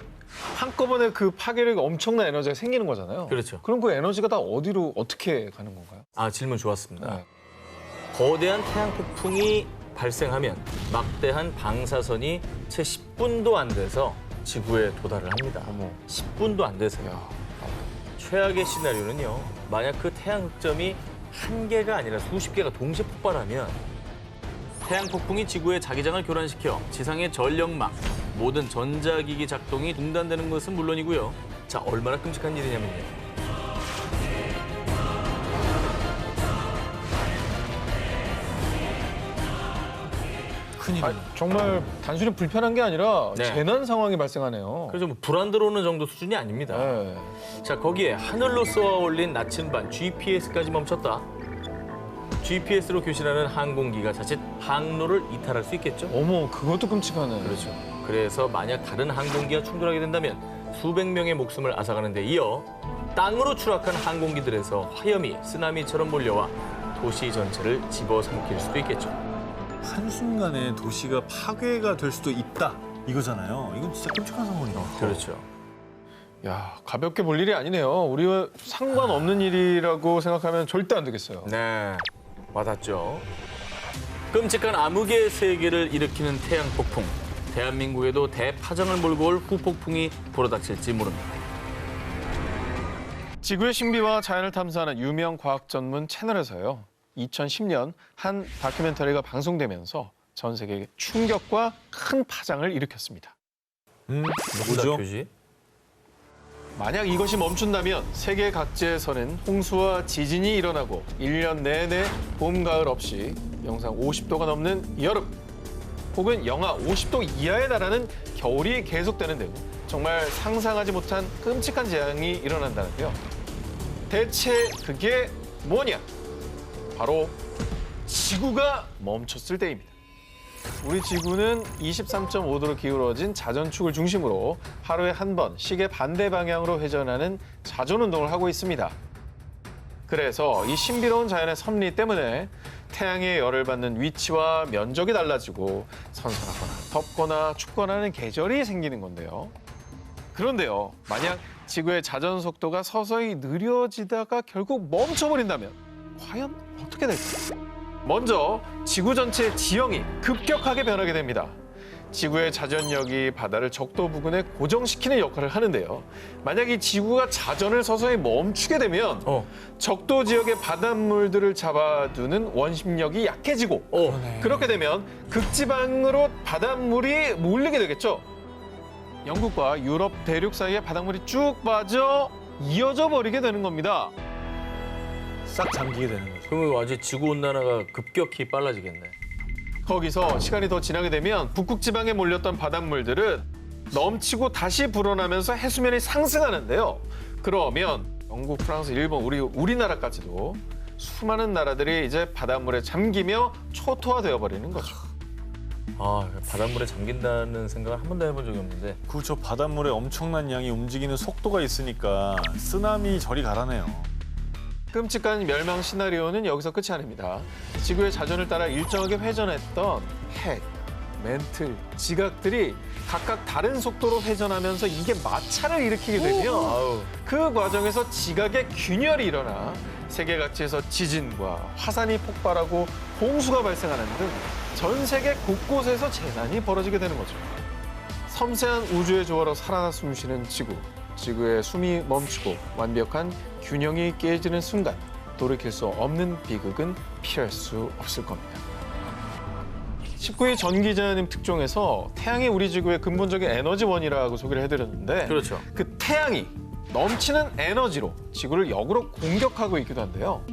한꺼번에 그 파괴력이 엄청난 에너지가 생기는 거잖아요. 그렇죠. 그럼 그 에너지가 다 어디로 어떻게 가는 건가요? 아, 질문 좋았습니다. 네. 거대한 태양 폭풍이 발생하면 막대한 방사선이 채 10분도 안 돼서 지구에 도달을 합니다. 어머. 10분도 안 돼서요. 야, 최악의 시나리오는요. 만약 그 태양 흑점이 한 개가 아니라 수십 개가 동시에 폭발하면 태양 폭풍이 지구의 자기장을 교란시켜 지상의 전력망, 모든 전자기기 작동이 중단되는 것은 물론이고요. 자, 얼마나 끔찍한 일이냐면요. 큰일이네. 정말 단순히 불편한 게 아니라 네. 재난 상황이 발생하네요. 그래서 뭐 불안 들어오는 정도 수준이 아닙니다. 네. 자, 거기에 하늘로 쏘아 올린 나침반 GPS까지 멈췄다. GPS로 교신하는 항공기가 자칫 항로를 이탈할 수 있겠죠? 어머, 그것도 끔찍하네. 그렇죠. 그래서 만약 다른 항공기와 충돌하게 된다면 수백 명의 목숨을 앗아가는 데 이어 땅으로 추락한 항공기들에서 화염이 쓰나미처럼 몰려와 도시 전체를 집어삼킬 수도 있겠죠. 한순간에 도시가 파괴가 될 수도 있다 이거잖아요. 이건 진짜 끔찍한 상황이에요. 그렇죠. 야, 가볍게 볼 일이 아니네요. 우리와 상관없는 일이라고 생각하면 절대 안 되겠어요. 네, 와닿죠. 끔찍한 암흑의 세계를 일으키는 태양 폭풍. 대한민국에도 대파장을 몰고 올 후폭풍이 불어닥칠지 모릅니다. 지구의 신비와 자연을 탐사하는 유명 과학 전문 채널에서요. 2010년 한 다큐멘터리가 방송되면서 전 세계에 충격과 큰 파장을 일으켰습니다. 누구죠? 다큐지? 만약 이것이 멈춘다면 세계 각지에서는 홍수와 지진이 일어나고 1년 내내 봄, 가을 없이 영상 50도가 넘는 여름 혹은 영하 50도 이하에 달하는 겨울이 계속되는데요. 정말 상상하지 못한 끔찍한 재앙이 일어난다는데요. 대체 그게 뭐냐? 바로 지구가 멈췄을 때입니다. 우리 지구는 23.5도로 기울어진 자전축을 중심으로 하루에 한 번 시계 반대 방향으로 회전하는 자전운동을 하고 있습니다. 그래서 이 신비로운 자연의 섭리 때문에 태양의 열을 받는 위치와 면적이 달라지고 선선하거나 덥거나 춥거나 하는 계절이 생기는 건데요. 그런데요, 만약 지구의 자전 속도가 서서히 느려지다가 결국 멈춰버린다면 과연 어떻게 될까요? 먼저 지구 전체의 지형이 급격하게 변하게 됩니다. 지구의 자전력이 바다를 적도 부근에 고정시키는 역할을 하는데요. 만약 이 지구가 자전을 서서히 멈추게 되면 적도 지역의 바닷물들을 잡아두는 원심력이 약해지고 그렇게 되면 극지방으로 바닷물이 몰리게 되겠죠. 영국과 유럽 대륙 사이에 바닷물이 쭉 빠져 이어져 버리게 되는 겁니다. 싹 잠기게 되는 거죠. 그러면 아주 지구 온난화가 급격히 빨라지겠네. 거기서 시간이 더 지나게 되면 북극 지방에 몰렸던 바닷물들은 넘치고 다시 불어나면서 해수면이 상승하는데요. 그러면 영국, 프랑스, 일본, 우리나라까지도 수많은 나라들이 이제 바닷물에 잠기며 초토화되어 버리는 거죠. 아, 바닷물에 잠긴다는 생각을 한 번도 해본 적이 없는데. 그렇죠. 바닷물에 엄청난 양이 움직이는 속도가 있으니까 쓰나미 저리 가라네요. 끔찍한 멸망 시나리오는 여기서 끝이 아닙니다. 지구의 자전을 따라 일정하게 회전했던 핵, 멘틀, 지각들이 각각 다른 속도로 회전하면서 이게 마찰을 일으키게 되면 아우. 그 과정에서 지각의 균열이 일어나 세계 각지에서 지진과 화산이 폭발하고 홍수가 발생하는 등 전 세계 곳곳에서 재난이 벌어지게 되는 거죠. 섬세한 우주의 조화로 살아 숨쉬는 지구. 지구의 숨이 멈추고 완벽한 균형이 깨지는 순간 돌이킬 수 없는 비극은 피할 수 없을 겁니다. 19위 전 기자님 특종에서 태양이 우리 지구의 근본적인 에너지원이라고 소개를 해드렸는데 그렇죠. 그 태양이 넘치는 에너지로 지구를 역으로 공격하고 있기도 한데요.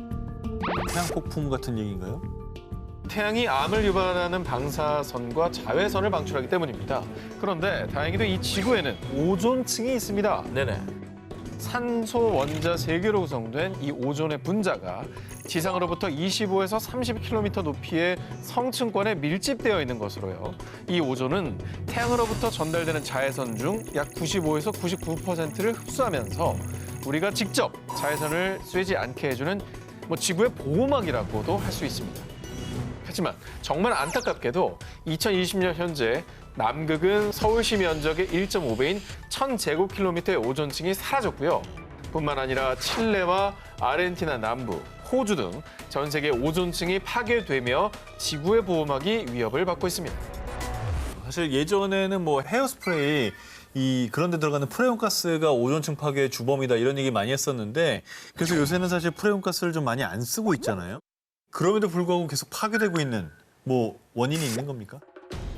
태양 폭풍 같은 얘기인가요? 태양이 암을 유발하는 방사선과 자외선을 방출하기 때문입니다. 그런데 다행히도 이 지구에는 오존층이 있습니다. 네네. 산소 원자 3개로 구성된 이 오존의 분자가 지상으로부터 25에서 30km 높이의 성층권에 밀집되어 있는 것으로요. 이 오존은 태양으로부터 전달되는 자외선 중 약 95에서 99%를 흡수하면서 우리가 직접 자외선을 쐬지 않게 해주는 지구의 보호막이라고도 할 수 있습니다. 하지만 정말 안타깝게도 2020년 현재 남극은 서울시 면적의 1.5배인 1000제곱킬로미터의 오존층이 사라졌고요. 뿐만 아니라 칠레와 아르헨티나 남부, 호주 등 전 세계 오존층이 파괴되며 지구의 보호막이 위협을 받고 있습니다. 사실 예전에는 뭐 헤어스프레이 그런 데 들어가는 프레온 가스가 오존층 파괴의 주범이다 이런 얘기 많이 했었는데 그래서 요새는 사실 프레온 가스를 좀 많이 안 쓰고 있잖아요. 그럼에도 불구하고 계속 파괴되고 있는 원인이 있는 겁니까?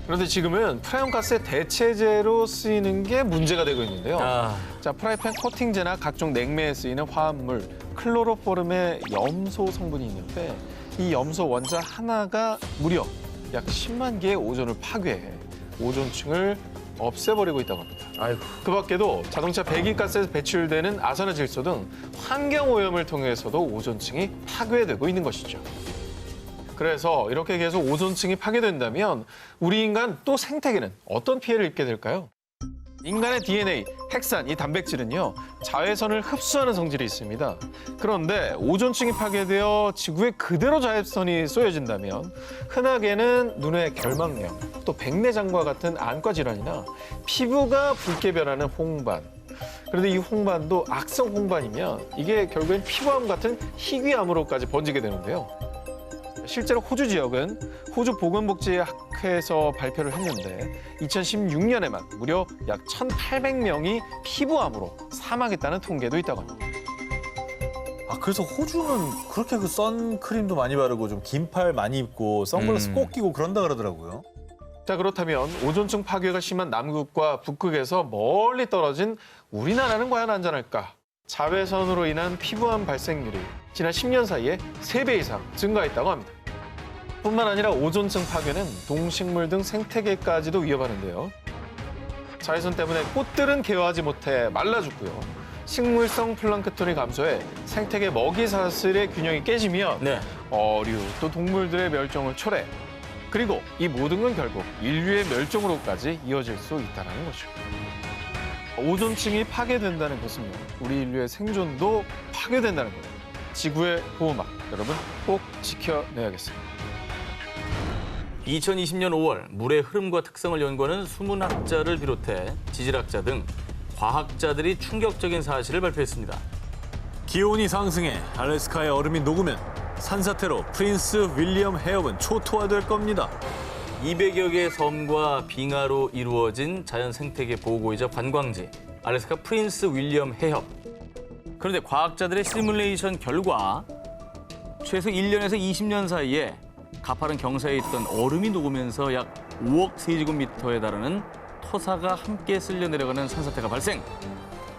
그런데 지금은 프레온가스의 대체제로 쓰이는 게 문제가 되고 있는데요. 아, 자, 프라이팬 코팅제나 각종 냉매에 쓰이는 화합물 클로로포름의 염소 성분이 있는데 이 염소 원자 하나가 무려 약 10만 개의 오존을 파괴해 오존층을 없애버리고 있다고 합니다. 아이고. 그 밖에도 자동차 배기가스에서 배출되는 아산화질소 등 환경오염을 통해서도 오존층이 파괴되고 있는 것이죠. 그래서 이렇게 계속 오존층이 파괴된다면 우리 인간 또 생태계는 어떤 피해를 입게 될까요? 인간의 DNA, 핵산, 이 단백질은요, 자외선을 흡수하는 성질이 있습니다. 그런데 오존층이 파괴되어 지구에 그대로 자외선이 쏘여진다면 흔하게는 눈의 결막염, 또 백내장과 같은 안과 질환이나 피부가 붉게 변하는 홍반. 그런데 이 홍반도 악성 홍반이면 이게 결국엔 피부암 같은 희귀암으로까지 번지게 되는데요. 실제로 호주 지역은 호주 보건복지학회에서 발표를 했는데 2016년에만 무려 약 1,800명이 피부암으로 사망했다는 통계도 있다고 합니다. 아 그래서 호주는 그렇게 그 선크림도 많이 바르고 좀 긴 팔 많이 입고 선글라스 꼭 끼고 그런다 그러더라고요. 자, 그렇다면 오존층 파괴가 심한 남극과 북극에서 멀리 떨어진 우리나라는 과연 안전할까? 자외선으로 인한 피부암 발생률이 지난 10년 사이에 3배 이상 증가했다고 합니다. 뿐만 아니라 오존층 파괴는 동식물 등 생태계까지도 위협하는데요. 자외선 때문에 꽃들은 개화하지 못해 말라 죽고요. 식물성 플랑크톤이 감소해 생태계 먹이 사슬의 균형이 깨지면 네. 어류, 또 동물들의 멸종을 초래. 그리고 이 모든 건 결국 인류의 멸종으로까지 이어질 수 있다는 거죠. 오존층이 파괴된다는 것은요, 우리 인류의 생존도 파괴된다는 거예요. 지구의 보호막, 여러분 꼭 지켜내야겠습니다. 2020년 5월 물의 흐름과 특성을 연구하는 수문학자를 비롯해 지질학자 등 과학자들이 충격적인 사실을 발표했습니다. 기온이 상승해 알래스카의 얼음이 녹으면 산사태로 프린스 윌리엄 해협은 초토화될 겁니다. 200여 개의 섬과 빙하로 이루어진 자연 생태계 보호구이자 관광지 알래스카 프린스 윌리엄 해협. 그런데 과학자들의 시뮬레이션 결과 최소 1년에서 20년 사이에 가파른 경사에 있던 얼음이 녹으면서 약 5억 세제곱미터에 달하는 토사가 함께 쓸려 내려가는 산사태가 발생.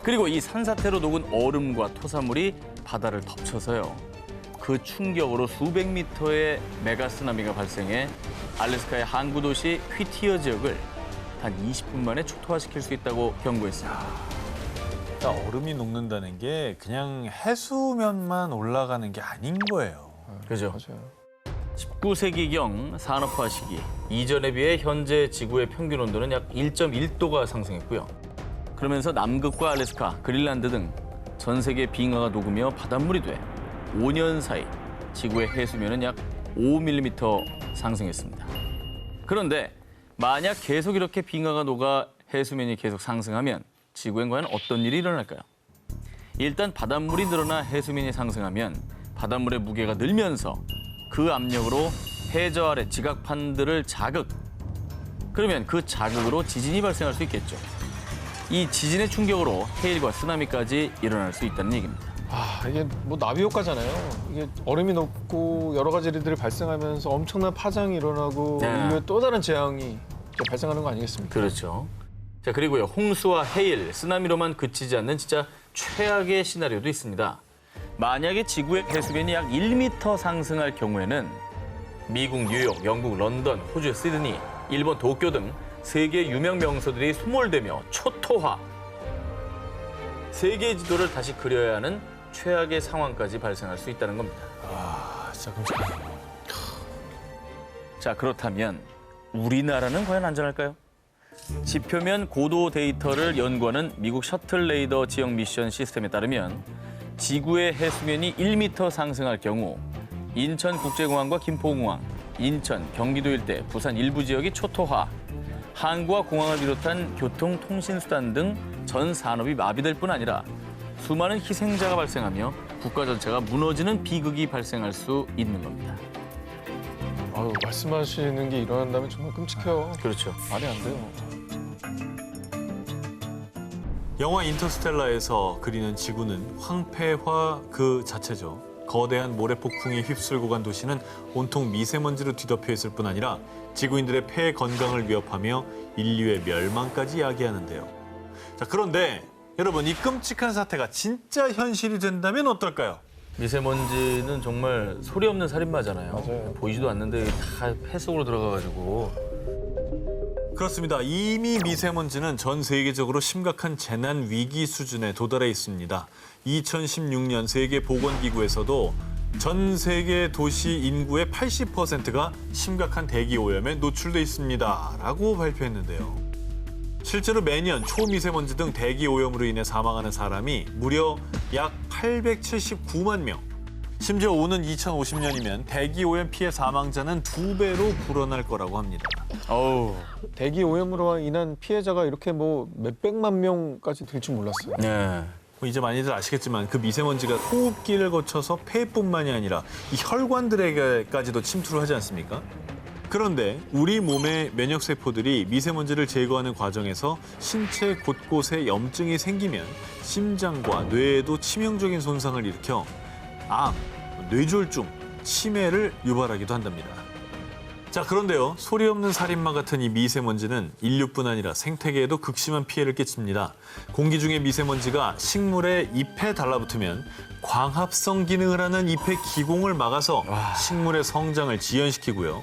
그리고 이 산사태로 녹은 얼음과 토사물이 바다를 덮쳐서요. 그 충격으로 수백 미터의 메가 쓰나미가 발생해 알래스카의 항구 도시 휘티어 지역을 단 20분 만에 초토화시킬 수 있다고 경고했습니다. 그러니까 얼음이 녹는다는 게 그냥 해수면만 올라가는 게 아닌 거예요. 그죠? 맞아요. 19세기경 산업화 시기, 이전에 비해 현재 지구의 평균 온도는 약 1.1도가 상승했고요. 그러면서 남극과 알래스카, 그린란드 등 전 세계 빙하가 녹으며 바닷물이 돼 5년 사이 지구의 해수면은 약 5mm 상승했습니다. 그런데 만약 계속 이렇게 빙하가 녹아 해수면이 계속 상승하면 지구엔 과연 어떤 일이 일어날까요? 일단 바닷물이 늘어나 해수면이 상승하면 바닷물의 무게가 늘면서 그 압력으로 해저 아래 지각판들을 자극. 그러면 그 자극으로 지진이 발생할 수 있겠죠. 이 지진의 충격으로 해일과 쓰나미까지 일어날 수 있다는 얘기입니다. 이게 뭐 나비 효과잖아요. 이게 얼음이 녹고 여러 가지 일들이 발생하면서 엄청난 파장이 일어나고 네. 인류의 또 다른 재앙이 이제 발생하는 거 아니겠습니까? 그렇죠. 자, 그리고요. 홍수와 해일, 쓰나미로만 그치지 않는 진짜 최악의 시나리오도 있습니다. 만약에 지구의 해수면이 약 1m 상승할 경우에는 미국 뉴욕, 영국 런던, 호주 시드니, 일본 도쿄 등 세계 유명 명소들이 수몰되며 초토화. 세계 지도를 다시 그려야 하는 최악의 상황까지 발생할 수 있다는 겁니다. 진짜 끔찍하네요. 자, 그렇다면 우리나라는 과연 안전할까요? 지표면 고도 데이터를 연구하는 미국 셔틀 레이더 지역 미션 시스템에 따르면 지구의 해수면이 1m 상승할 경우 인천국제공항과 김포공항, 인천, 경기도 일대, 부산 일부 지역이 초토화, 항구와 공항을 비롯한 교통, 통신수단 등 전 산업이 마비될 뿐 아니라 수많은 희생자가 발생하며 국가 전체가 무너지는 비극이 발생할 수 있는 겁니다. 말씀하시는 게 일어난다면 정말 끔찍해요. 그렇죠. 말이 안 돼요. 영화 인터스텔라에서 그리는 지구는 황폐화 그 자체죠. 거대한 모래폭풍에 휩쓸고 간 도시는 온통 미세먼지로 뒤덮여 있을 뿐 아니라 지구인들의 폐 건강을 위협하며 인류의 멸망까지 야기하는데요. 자, 그런데 여러분, 이 끔찍한 사태가 진짜 현실이 된다면 어떨까요? 미세먼지는 정말 소리 없는 살인마잖아요. 맞아요. 보이지도 않는데 다 폐 속으로 들어가가지고. 그렇습니다. 이미 미세먼지는 전 세계적으로 심각한 재난 위기 수준에 도달해 있습니다. 2016년 세계보건기구에서도 전 세계 도시 인구의 80%가 심각한 대기 오염에 노출돼 있습니다라고 발표했는데요. 실제로 매년 초미세먼지 등 대기 오염으로 인해 사망하는 사람이 무려 약 879만 명. 심지어 오는 2050년이면 대기 오염 피해 사망자는 2배로 불어날 거라고 합니다. 어우. 대기 오염으로 인한 피해자가 이렇게 뭐 몇백만 명까지 될 줄 몰랐어요. 네. 이제 많이들 아시겠지만 그 미세먼지가 호흡기를 거쳐서 폐뿐만이 아니라 이 혈관들에게까지도 침투를 하지 않습니까? 그런데 우리 몸의 면역세포들이 미세먼지를 제거하는 과정에서 신체 곳곳에 염증이 생기면 심장과 뇌에도 치명적인 손상을 일으켜 암, 뇌졸중, 치매를 유발하기도 한답니다. 자, 그런데요. 소리 없는 살인마 같은 이 미세먼지는 인류뿐 아니라 생태계에도 극심한 피해를 끼칩니다. 공기 중에 미세먼지가 식물의 잎에 달라붙으면 광합성 기능을 하는 잎의 기공을 막아서 식물의 성장을 지연시키고요.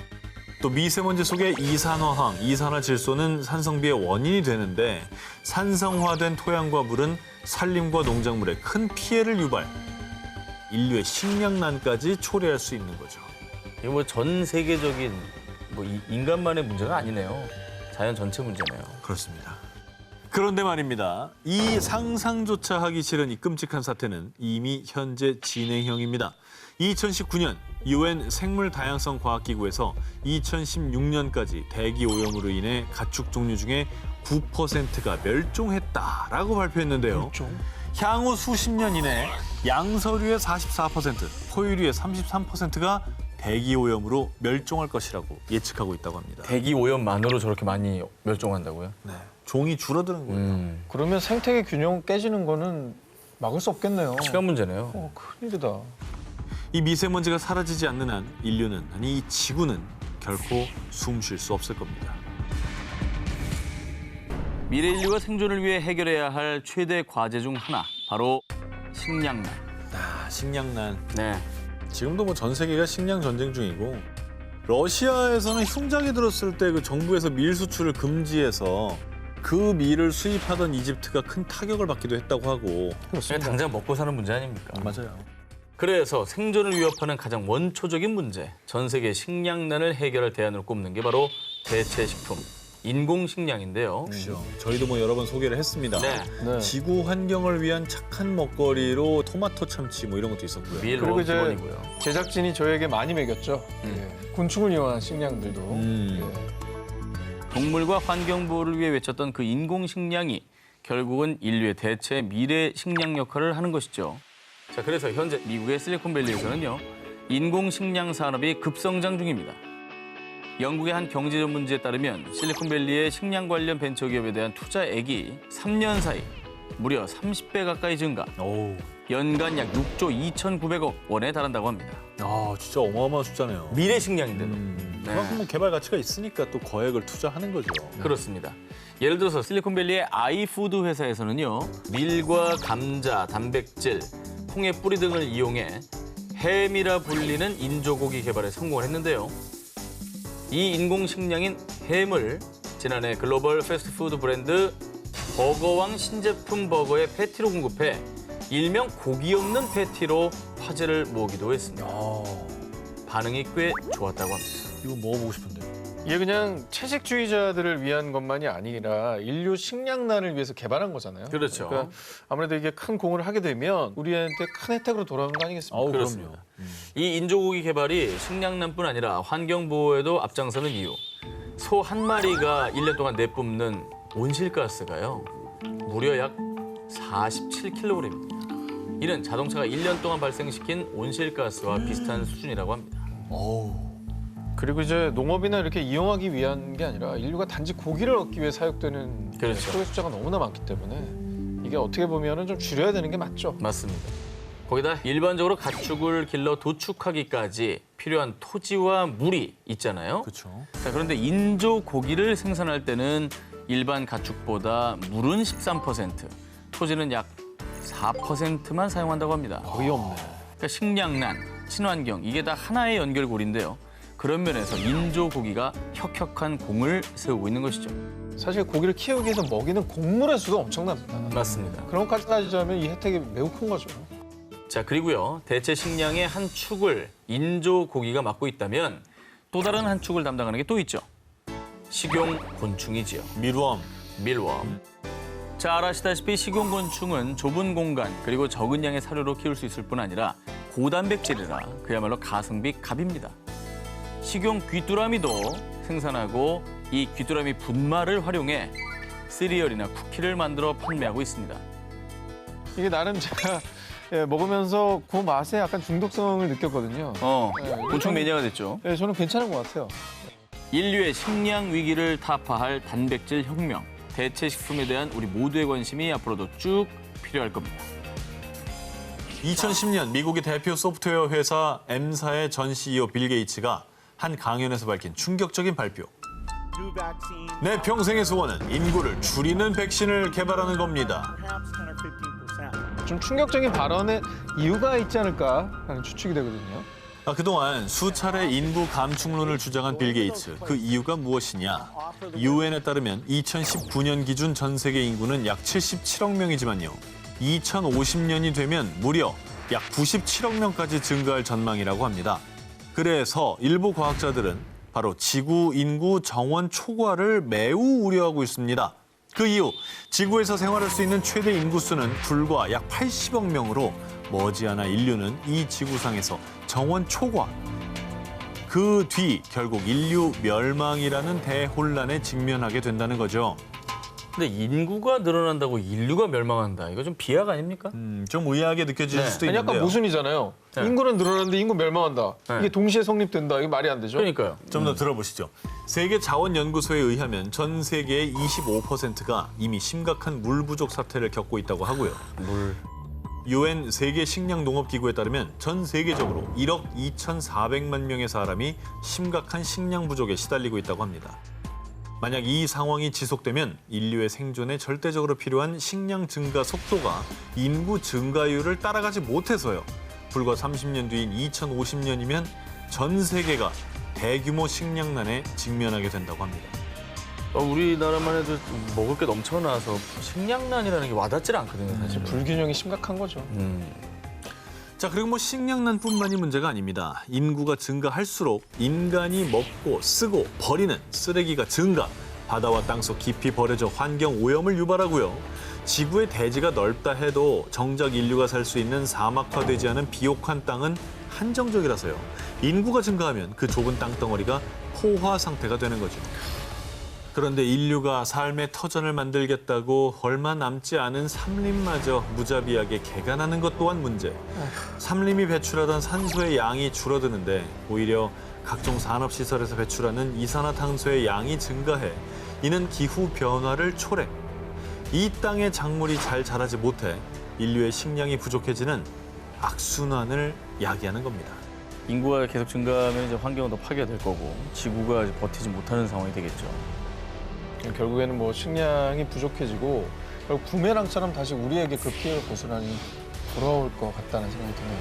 또 미세먼지 속의 이산화황, 이산화질소는 산성비의 원인이 되는데 산성화된 토양과 물은 산림과 농작물에 큰 피해를 유발, 인류의 식량난까지 초래할 수 있는 거죠. 이거 뭐 전 세계적인 뭐 인간만의 문제가 아니네요. 자연 전체 문제네요. 그렇습니다. 그런데 말입니다. 이 상상조차 하기 싫은 이 끔찍한 사태는 이미 현재 진행형입니다. 2019년 UN 생물다양성과학기구에서 2016년까지 대기 오염으로 인해 가축 종류 중에 9%가 멸종했다라고 발표했는데요. 향후 수십 년 이내 양서류의 44%, 포유류의 33%가 대기 오염으로 멸종할 것이라고 예측하고 있다고 합니다. 대기 오염만으로 저렇게 많이 멸종한다고요? 네, 종이 줄어드는 거예요. 그러면 생태계 균형 깨지는 거는 막을 수 없겠네요. 시간 문제네요. 큰일이다. 이 미세먼지가 사라지지 않는 한 인류는, 아니 이 지구는 결코 숨 쉴 수 없을 겁니다. 미래 인류가 생존을 위해 해결해야 할 최대 과제 중 하나, 바로 식량난. 아, 식량난. 네. 지금도 뭐 전 세계가 식량 전쟁 중이고 러시아에서는 흉작이 들었을 때 그 정부에서 밀 수출을 금지해서 그 밀을 수입하던 이집트가 큰 타격을 받기도 했다고 하고. 그냥 당장 먹고 사는 문제 아닙니까? 맞아요. 그래서 생존을 위협하는 가장 원초적인 문제, 전 세계 식량난을 해결할 대안으로 꼽는 게 바로 대체 식품, 인공식량인데요. 그렇죠. 저희도 뭐 여러 번 소개를 했습니다. 네. 네. 지구 환경을 위한 착한 먹거리로 토마토 참치 뭐 이런 것도 있었고요. 밀 그리고 이제 원기본이고요. 제작진이 저에게 많이 먹였죠. 예. 곤충을 이용한 식량들도. 예. 동물과 환경 보호를 위해 외쳤던 그 인공식량이 결국은 인류의 대체 미래 식량 역할을 하는 것이죠. 자, 그래서 현재 미국의 실리콘밸리에서는요, 인공식량 산업이 급성장 중입니다. 영국의 한 경제 전문지에 따르면 실리콘밸리의 식량 관련 벤처기업에 대한 투자액이 3년 사이 무려 30배 가까이 증가, 오, 연간 약 6조 2,900억 원에 달한다고 합니다. 아 진짜 어마어마한 숫자네요. 미래 식량인데도. 그만큼 뭐 개발 가치가 있으니까 또 거액을 투자하는 거죠. 그렇습니다. 예를 들어서 실리콘밸리의 아이푸드 회사에서는요, 밀과 감자, 단백질, 콩의 뿌리 등을 이용해 햄이라 불리는 인조고기 개발에 성공을 했는데요. 이 인공식량인 햄을 지난해 글로벌 패스트푸드 브랜드 버거왕 신제품 버거의 패티로 공급해 일명 고기 없는 패티로 화제를 모으기도 했습니다. 반응이 꽤 좋았다고 합니다. 이거 먹어보고 싶은데. 이게 그냥 채식주의자들을 위한 것만이 아니라 인류 식량난을 위해서 개발한 거잖아요. 그렇죠. 그러니까 아무래도 이게 큰 공을 하게 되면 우리한테 큰 혜택으로 돌아오는 거 아니겠습니까? 아우 그렇습니다. 그럼요. 이 인조고기 개발이 식량난뿐 아니라 환경 보호에도 앞장서는 이유. 소 한 마리가 1년 동안 내뿜는 온실가스가요, 무려 약 47kg입니다. 이는 자동차가 1년 동안 발생시킨 온실가스와 비슷한 수준이라고 합니다. 그리고 이제 농업이나 이렇게 이용하기 위한 게 아니라 인류가 단지 고기를 얻기 위해 사육되는 그렇죠. 소의 숫자가 너무나 많기 때문에 이게 어떻게 보면은 좀 줄여야 되는 게 맞죠. 맞습니다. 거기다 일반적으로 가축을 길러 도축하기까지 필요한 토지와 물이 있잖아요. 그렇죠. 자, 그런데 인조 고기를 생산할 때는 일반 가축보다 물은 13%, 토지는 약 4%만 사용한다고 합니다. 거의 없네. 그러니까 식량난, 친환경, 이게 다 하나의 연결고리인데요. 그런 면에서 인조 고기가 혁혁한 공을 세우고 있는 것이죠. 사실 고기를 키우기 위해서 먹이는 곡물의 수가 엄청납니다. 맞습니다. 그런 것까지 따지자면 이 혜택이 매우 큰 거죠. 자, 그리고요, 대체 식량의 한 축을 인조 고기가 맡고 있다면 또 다른 한 축을 담당하는 게 또 있죠. 식용 곤충이지요. 밀웜. 밀웜. 잘 아시다시피 식용 곤충은 좁은 공간 그리고 적은 양의 사료로 키울 수 있을 뿐 아니라 고단백질이라 그야말로 가성비 갑입니다. 식용 귀뚜라미도 생산하고 이 귀뚜라미 분말을 활용해 시리얼이나 쿠키를 만들어 판매하고 있습니다. 이게 나름 제가 먹으면서 그 맛에 약간 중독성을 느꼈거든요. 곤충 매니아가 됐죠. 네, 저는 괜찮은 것 같아요. 인류의 식량 위기를 타파할 단백질 혁명, 대체 식품에 대한 우리 모두의 관심이 앞으로도 쭉 필요할 겁니다. 2010년 미국의 대표 소프트웨어 회사 M사의 전 CEO 빌 게이츠가 한 강연에서 밝힌 충격적인 발표. 내 평생의 소원은 인구를 줄이는 백신을 개발하는 겁니다. 좀 충격적인 발언에 이유가 있지 않을까라는 추측이 되거든요. 그동안 수차례 인구 감축론을 주장한 빌 게이츠. 그 이유가 무엇이냐? UN에 따르면 2019년 기준 전 세계 인구는 약 77억 명이지만요. 2050년이 되면 무려 약 97억 명까지 증가할 전망이라고 합니다. 그래서 일부 과학자들은 바로 지구 인구 정원 초과를 매우 우려하고 있습니다. 그 이유, 지구에서 생활할 수 있는 최대 인구수는 불과 약 80억 명으로 머지않아 인류는 이 지구상에서 정원 초과. 그 뒤 결국 인류 멸망이라는 대혼란에 직면하게 된다는 거죠. 근데 인구가 늘어난다고 인류가 멸망한다. 이거 좀 비약 아닙니까? 좀 의아하게 느껴질 네. 수도 아니, 있는데요. 약간 모순이잖아요. 네. 인구는 늘어나는데 인구 멸망한다. 네. 이게 동시에 성립된다. 이게 말이 안 되죠? 그러니까요. 좀 더 들어보시죠. 세계자원연구소에 의하면 전 세계의 25%가 이미 심각한 물 부족 사태를 겪고 있다고 하고요. 물. UN 세계 식량 농업 기구에 따르면 전 세계적으로 1억 2,400만 명의 사람이 심각한 식량 부족에 시달리고 있다고 합니다. 만약 이 상황이 지속되면 인류의 생존에 절대적으로 필요한 식량 증가 속도가 인구 증가율을 따라가지 못해서요. 불과 30년 뒤인 2050년이면 전 세계가 대규모 식량난에 직면하게 된다고 합니다. 우리나라만 해도 먹을 게 넘쳐나서 식량난이라는 게 와닿질 않거든요, 사실. 불균형이 심각한 거죠. 자, 그리고 뭐 식량난뿐만이 문제가 아닙니다. 인구가 증가할수록 인간이 먹고 쓰고 버리는 쓰레기가 증가, 바다와 땅속 깊이 버려져 환경 오염을 유발하고요. 지구의 대지가 넓다 해도 정작 인류가 살 수 있는 사막화되지 않은 비옥한 땅은 한정적이라서요. 인구가 증가하면 그 좁은 땅덩어리가 포화 상태가 되는 거죠. 그런데 인류가 삶의 터전을 만들겠다고 얼마 남지 않은 삼림마저 무자비하게 개간하는 것 또한 문제. 삼림이 배출하던 산소의 양이 줄어드는데 오히려 각종 산업시설에서 배출하는 이산화탄소의 양이 증가해 이는 기후 변화를 초래. 이 땅의 작물이 잘 자라지 못해 인류의 식량이 부족해지는 악순환을 야기하는 겁니다. 인구가 계속 증가하면 이제 환경은 더 파괴될 거고 지구가 이제 버티지 못하는 상황이 되겠죠. 결국에는 뭐 식량이 부족해지고 결국 부메랑처럼 다시 우리에게 그 피해가 고스란히 돌아올 것 같다는 생각이 드네요.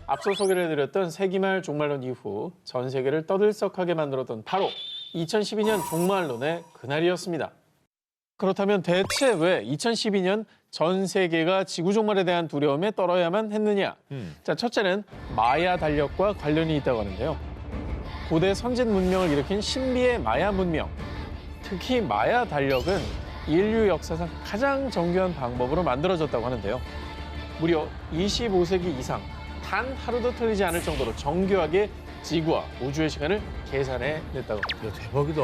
앞서 소개를 해드렸던 세기말 종말론 이후 전 세계를 떠들썩하게 만들었던 바로 2012년 종말론의 그날이었습니다. 그렇다면 대체 왜 2012년 전 세계가 지구 종말에 대한 두려움에 떨어야만 했느냐? 자, 첫째는 마야 달력과 관련이 있다고 하는데요. 고대 선진 문명을 일으킨 신비의 마야 문명. 특히 마야 달력은 인류 역사상 가장 정교한 방법으로 만들어졌다고 하는데요. 무려 25세기 이상 단 하루도 틀리지 않을 정도로 정교하게 지구와 우주의 시간을 계산해냈다고 합니다. 야, 대박이다.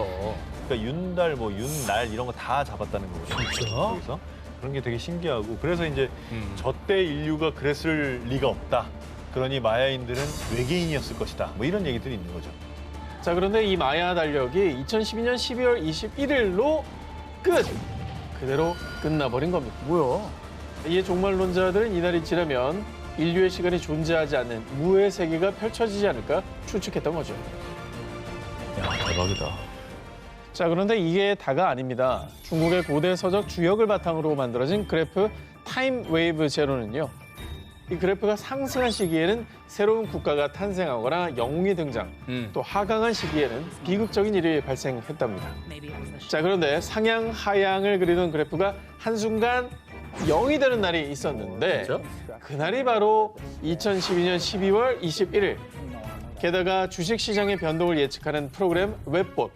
그러니까 윤달, 뭐 윤날 이런 거 다 잡았다는 거거든요. 진짜? 거기서 그런 게 되게 신기하고 그래서 이제 저때 인류가 그랬을 리가 없다. 그러니 마야인들은 외계인이었을 것이다. 뭐 이런 얘기들이 있는 거죠. 자, 그런데 이 마야 달력이 2012년 12월 21일로 그대로 끝나버린 겁니다. 뭐야? 이에 종말론자들은 이날이 지나면 인류의 시간이 존재하지 않는 무의 세계가 펼쳐지지 않을까 추측했던 거죠. 야, 대박이다. 자, 그런데 이게 다가 아닙니다. 중국의 고대 서적 주역을 바탕으로 만들어진 그래프 타임 웨이브 제로는요. 이 그래프가 상승한 시기에는 새로운 국가가 탄생하거나 영웅이 등장, 또 하강한 시기에는 비극적인 일이 발생했답니다. 자, 그런데 상향, 하향을 그리던 그래프가 한순간 0이 되는 날이 있었는데 진짜? 그날이 바로 2012년 12월 21일. 게다가 주식시장의 변동을 예측하는 프로그램 웹봇.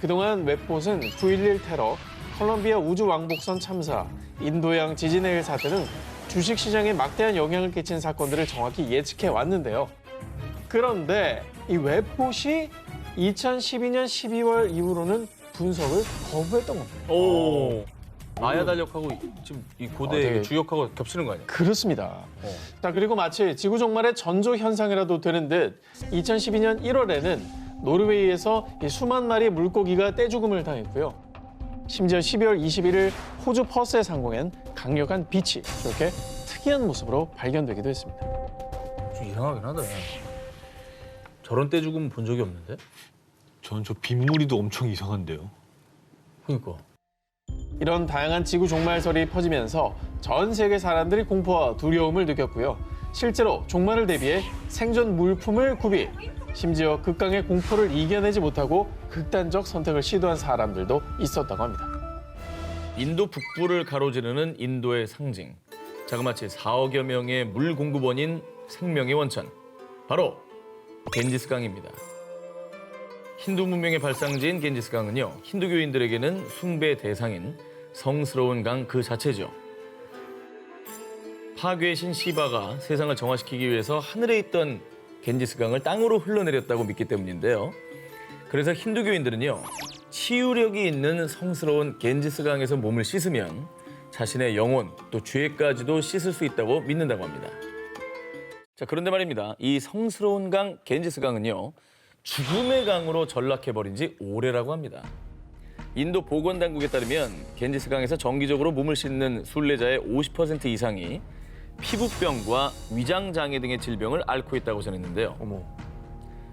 그동안 웹봇은 9.11 테러, 콜롬비아 우주왕복선 참사, 인도양 지진해일 사태 등 주식시장에 막대한 영향을 끼친 사건들을 정확히 예측해 왔는데요. 그런데 이 웹봇이 2012년 12월 이후로는 분석을 거부했던 겁니다. 오. 마야 달력하고 지금 이 고대 되게- 주역하고 겹치는 거 아니야? 그렇습니다. 자, 그리고 마치 지구 종말의 전조 현상이라도 되는 듯 2012년 1월에는 노르웨이에서 이 수만 마리의 물고기가 떼죽음을 당했고요. 심지어 12월 21일 호주 퍼스의 상공엔 강력한 빛이 이렇게 특이한 모습으로 발견되기도 했습니다. 좀 이상하긴 하다. 저런 때 죽음 본 적이 없는데? 저는 저 빗무리도 엄청 이상한데요. 그러니까. 이런 다양한 지구 종말설이 퍼지면서 전 세계 사람들이 공포와 두려움을 느꼈고요. 실제로 종말을 대비해 생존 물품을 구비, 심지어 극강의 공포를 이겨내지 못하고 극단적 선택을 시도한 사람들도 있었다고 합니다. 인도 북부를 가로지르는 인도의 상징. 자그마치 4억여 명의 물 공급원인 생명의 원천. 바로 겐지스강입니다. 힌두 문명의 발상지인 겐지스강은요, 힌두교인들에게는 숭배 대상인 성스러운 강 그 자체죠. 파괴의 신 시바가 세상을 정화시키기 위해서 하늘에 있던 겐지스강을 땅으로 흘러내렸다고 믿기 때문인데요. 그래서 힌두교인들은요, 치유력이 있는 성스러운 겐지스강에서 몸을 씻으면 자신의 영혼 또 죄까지도 씻을 수 있다고 믿는다고 합니다. 자, 그런데 말입니다. 이 성스러운 강 겐지스강은요, 죽음의 강으로 전락해버린 지 오래라고 합니다. 인도 보건당국에 따르면 겐지스강에서 정기적으로 몸을 씻는 순례자의 50% 이상이 피부병과 위장장애 등의 질병을 앓고 있다고 전했는데요.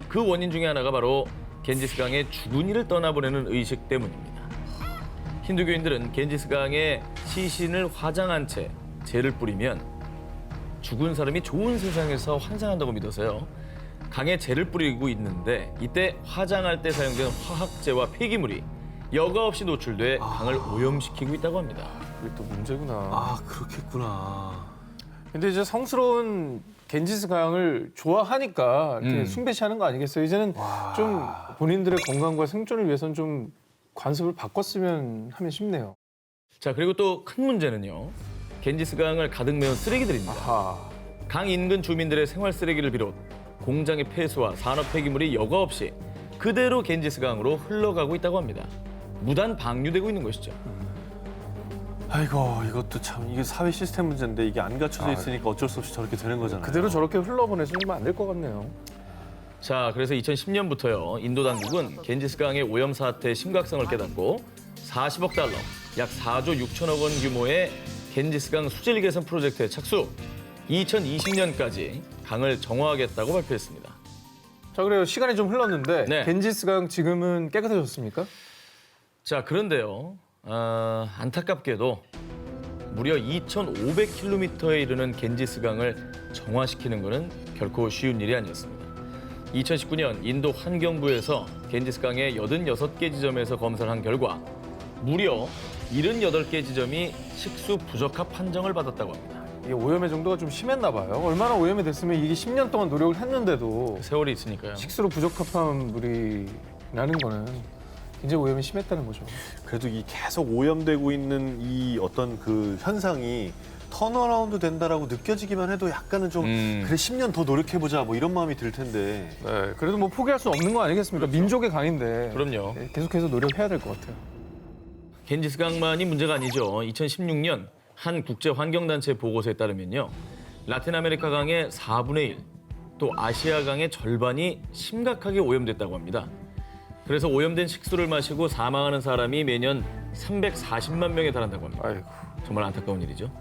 그 원인 중에 하나가 바로 겐지스강에 죽은 이를 떠나보내는 의식 때문입니다. 힌두교인들은 겐지스강에 시신을 화장한 채 재를 뿌리면 죽은 사람이 좋은 세상에서 환생한다고 믿어서요. 강에 재를 뿌리고 있는데 이때 화장할 때 사용된 화학재와 폐기물이 여과 없이 노출돼 강을 오염시키고 있다고 합니다. 그게 또 문제구나. 아, 그렇겠구나. 근데 이제 성스러운 겐지스 강을 좋아하니까 이렇게 숭배시하는 거 아니겠어요? 이제는 좀 본인들의 건강과 생존을 위해서는 좀 관습을 바꿨으면 하면 싶네요. 자, 그리고 또 큰 문제는요. 겐지스강을 가득 메운 쓰레기들입니다. 아하. 강 인근 주민들의 생활 쓰레기를 비롯 공장의 폐수와 산업 폐기물이 여과 없이 그대로 겐지스강으로 흘러가고 있다고 합니다. 무단 방류되고 있는 것이죠. 아이고, 이것도 참 이게 사회 시스템 문제인데 이게 안 갖춰져 있으니까 어쩔 수 없이 저렇게 되는 거잖아요. 그대로 저렇게 흘러보내주면 안 될 것 같네요. 자, 그래서 2010년부터요. 인도 당국은 겐지스강의 오염 사태의 심각성을 깨닫고 40억 달러, 약 4조 6천억 원 규모의 겐지스강 수질 개선 프로젝트에 착수. 2020년까지 강을 정화하겠다고 발표했습니다. 자, 그래요. 시간이 좀 흘렀는데 네. 겐지스 강 지금은 깨끗해졌습니까? 자, 그런데요. 안타깝게도 무려 2,500km에 이르는 겐지스강을 정화시키는 것은 결코 쉬운 일이 아니었습니다. 2019년 인도 환경부에서 겐지스강의 86개 지점에서 검사를 한 결과 무려 78개 지점이 식수 부적합 판정을 받았다고 합니다. 이게 오염의 정도가 좀 심했나 봐요. 얼마나 오염이 됐으면 이게 10년 동안 노력을 했는데도 세월이 있으니까요. 식수로 부적합한 물이 나는 거는 굉장히 오염이 심했다는 거죠. 그래도 이 계속 오염되고 있는 이 어떤 그 현상이 턴어라운드 된다라고 느껴지기만 해도 약간은 좀 그래 10년 더 노력해보자 뭐 이런 마음이 들 텐데. 네, 그래도 뭐 포기할 수 없는 거 아니겠습니까? 민족의 강인데. 그럼요. 네, 계속해서 노력해야 될 것 같아요. 겐지스강만이 문제가 아니죠. 2016년 한 국제환경단체 보고서에 따르면요. 라틴 아메리카 강의 4분의 1, 또 아시아 강의 절반이 심각하게 오염됐다고 합니다. 그래서 오염된 식수를 마시고 사망하는 사람이 매년 340만 명에 달한다고 합니다. 아이고. 정말 안타까운 일이죠.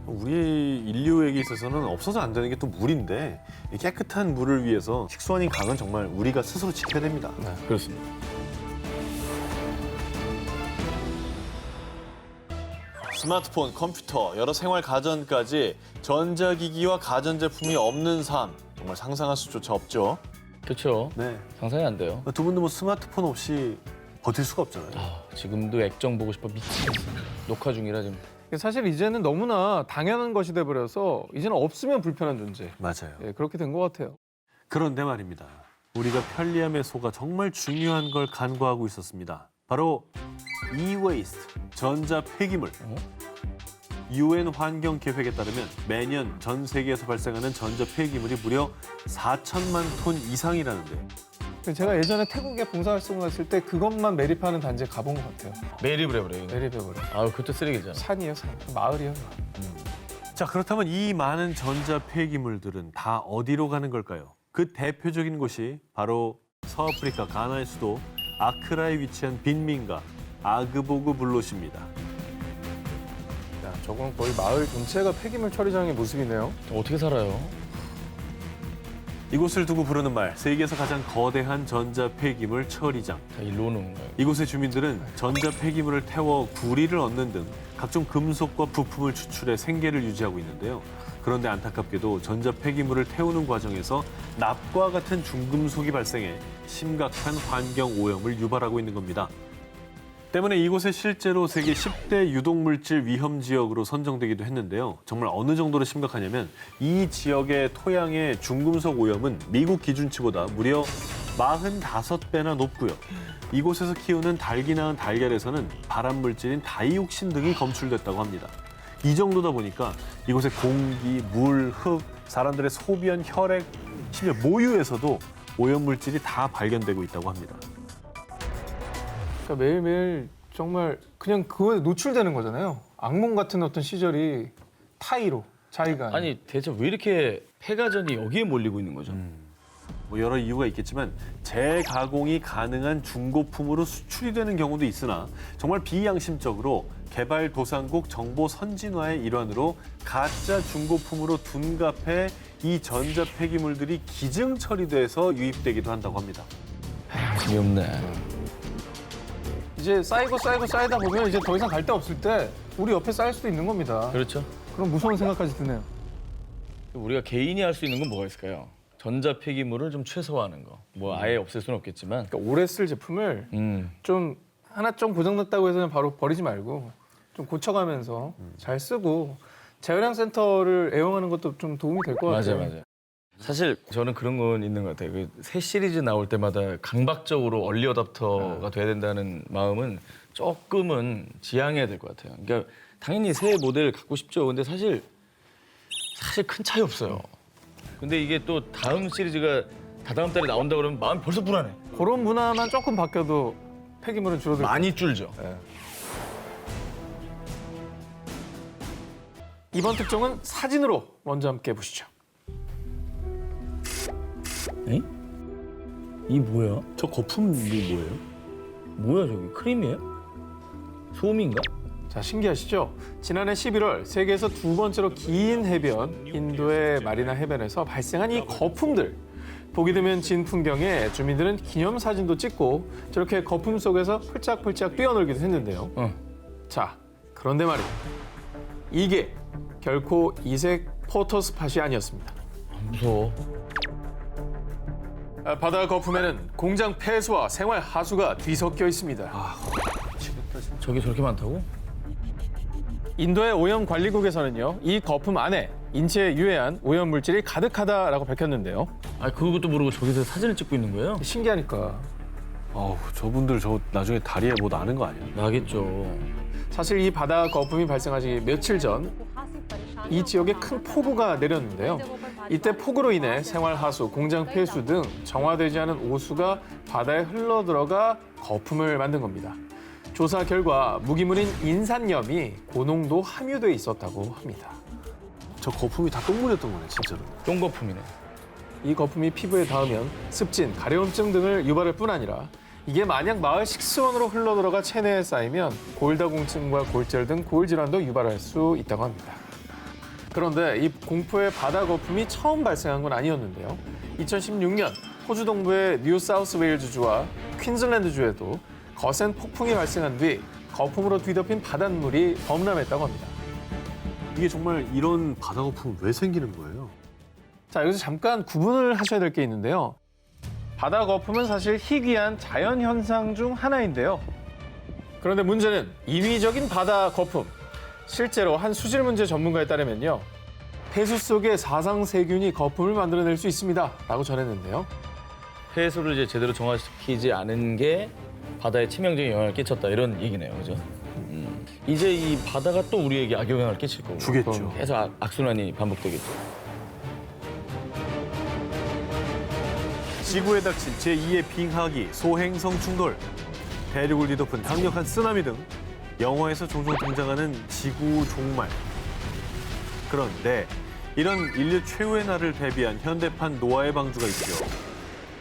우리 인류에게 있어서는 없어서 안 되는 게 또 물인데 이 깨끗한 물을 위해서 식수 아닌 강은 정말 우리가 스스로 지켜야 됩니다. 그렇습니다. 스마트폰, 컴퓨터, 여러 생활 가전까지 전자기기와 가전제품이 없는 삶. 정말 상상할 수조차 없죠. 그렇죠. 네. 상상이 안 돼요. 두 분도 뭐 스마트폰 없이 버틸 수가 없잖아요. 지금도 액정 보고 싶어 미치겠어요. 녹화 중이라 지금. 사실 이제는 너무나 당연한 것이 돼버려서 이제는 없으면 불편한 존재. 맞아요. 예, 그렇게 된 것 같아요. 그런데 말입니다. 우리가 편리함에 속아 정말 중요한 걸 간과하고 있었습니다. 바로 e-waste, 전자 폐기물. UN 환경 계획에 따르면 매년 전 세계에서 발생하는 전자 폐기물이 무려 4천만 톤 이상이라는데. 제가 예전에 태국에 봉사활동 갔을 때 그것만 매립하는 단지에 가본 것 같아요. 매립을 해버려요. 매립해버려. 아유, 그것도 쓰레기잖아. 산이에요, 산. 마을이에요. 자, 그렇다면 이 많은 전자 폐기물들은 다 어디로 가는 걸까요? 그 대표적인 곳이 바로 서아프리카 가나의 수도 아크라에 위치한 빈민가 아그보그 블롯입니다. 야, 저건 거의 마을 전체가 폐기물 처리장의 모습이네요. 어떻게 살아요? 이곳을 두고 부르는 말, 세계에서 가장 거대한 전자 폐기물 처리장. 다 일로 오는 건가요? 이곳의 주민들은 전자 폐기물을 태워 구리를 얻는 등 각종 금속과 부품을 추출해 생계를 유지하고 있는데요. 그런데 안타깝게도 전자 폐기물을 태우는 과정에서 납과 같은 중금속이 발생해 심각한 환경 오염을 유발하고 있는 겁니다. 때문에 이곳에 실제로 세계 10대 유독물질 위험 지역으로 선정되기도 했는데요. 정말 어느 정도로 심각하냐면 이 지역의 토양의 중금속 오염은 미국 기준치보다 무려 45배나 높고요. 이곳에서 키우는 닭이 낳은 달걀에서는 발암물질인 다이옥신 등이 검출됐다고 합니다. 이 정도다 보니까 이곳의 공기, 물, 흙, 사람들의 소변, 혈액, 심지어 모유에서도 오염물질이 다 발견되고 있다고 합니다. 그러니까 매일매일 정말 그냥 그거에 노출되는 거잖아요. 악몽 같은 어떤 시절이 타이로, 자의가. 아니, 대체 왜 이렇게 폐가전이 여기에 몰리고 있는 거죠? 뭐 여러 이유가 있겠지만 재가공이 가능한 중고품으로 수출이 되는 경우도 있으나 정말 비양심적으로 개발도상국 정보 선진화의 일환으로 가짜 중고품으로 둔갑해 이 전자 폐기물들이 기증 처리돼서 유입되기도 한다고 합니다. 힘이 없네. 이제 쌓이고 쌓이다 보면 이제 더 이상 갈 데 없을 때 우리 옆에 쌓일 수도 있는 겁니다. 그렇죠. 그럼 무서운 생각까지 드네요. 우리가 개인이 할 수 있는 건 뭐가 있을까요? 전자 폐기물을 좀 최소화하는 거. 뭐 아예 없앨 수는 없겠지만. 그러니까 오래 쓸 제품을 좀 하나 좀 고장났다고 해서 바로 버리지 말고 좀 고쳐가면서 잘 쓰고 재활용 센터를 애용하는 것도 좀 도움이 될 것 같아요. 맞아요. 사실 저는 그런 건 있는 것 같아요. 새 시리즈 나올 때마다 강박적으로 얼리 어답터가 돼야 된다는 마음은 조금은 지양해야 될 것 같아요. 그러니까 당연히 새 모델 갖고 싶죠. 근데 사실 큰 차이 없어요. 근데 이게 또 다음 시리즈가 다다음 달에 나온다 그러면 마음이 벌써 불안해. 그런 문화만 조금 바뀌어도 폐기물은 줄어들 거예요. 많이 줄죠. 이번 특종은 사진으로 먼저 함께 보시죠. 에? 이 뭐야? 저 거품이 뭐예요? 뭐야 저기 크림이에요? 솜인가? 자, 신기하시죠? 지난해 11월 세계에서 두 번째로 긴 해변 인도의 마리나 해변에서 발생한 이 거품들. 보기 드문 진 풍경에 주민들은 기념사진도 찍고 저렇게 거품 속에서 펄짝펄짝 뛰어놀기도 했는데요. 자, 그런데 말이에요. 이게 결코 이색 포토스팟이 아니었습니다. 무서워. 바다 거품에는 공장 폐수와 생활 하수가 뒤섞여 있습니다. 저게 저렇게 많다고? 인도의 오염관리국에서는요, 이 거품 안에 인체에 유해한 오염물질이 가득하다라고 밝혔는데요. 아 그것도 모르고 저기서 사진을 찍고 있는 거예요? 신기하니까. 아우, 저분들 저 나중에 다리에 뭐 나는 거 아니에요? 나겠죠. 사실 이 바다 거품이 발생하기 며칠 전 이 지역에 큰 폭우가 내렸는데요. 이때 폭우로 인해 생활하수, 공장 폐수 등 정화되지 않은 오수가 바다에 흘러들어가 거품을 만든 겁니다. 조사 결과 무기물인 인산염이 고농도 함유돼 있었다고 합니다. 저 거품이 다 똥물이었던 거네, 진짜로. 똥거품이네. 이 거품이 피부에 닿으면 습진, 가려움증 등을 유발할 뿐 아니라 이게 만약 마을 식수원으로 흘러들어가 체내에 쌓이면 골다공증과 골절 등 골질환도 유발할 수 있다고 합니다. 그런데 이 공포의 바다 거품이 처음 발생한 건 아니었는데요. 2016년 호주 동부의 뉴 사우스 웨일즈주와 퀸즐랜드주에도 거센 폭풍이 발생한 뒤 거품으로 뒤덮인 바닷물이 범람했다고 합니다. 이게 정말 이런 바다 거품은 왜 생기는 거예요? 자, 여기서 잠깐 구분을 하셔야 될 게 있는데요. 바다 거품은 사실 희귀한 자연 현상 중 하나인데요. 그런데 문제는 인위적인 바다 거품. 실제로 한 수질 문제 전문가에 따르면요. 폐수 속에 사상세균이 거품을 만들어낼 수 있습니다. 라고 전했는데요. 폐수를 이제 제대로 정화시키지 않은 게 바다에 치명적인 영향을 끼쳤다 이런 얘기네요, 그죠? 이제 이 바다가 또 우리에게 악영향을 끼칠 거고. 주겠죠. 계속 악순환이 반복되겠죠. 지구에 닥친 제2의 빙하기, 소행성 충돌, 대륙을 뒤덮은 강력한 쓰나미 등 영화에서 종종 등장하는 지구 종말. 그런데 이런 인류 최후의 날을 대비한 현대판 노아의 방주가 있죠.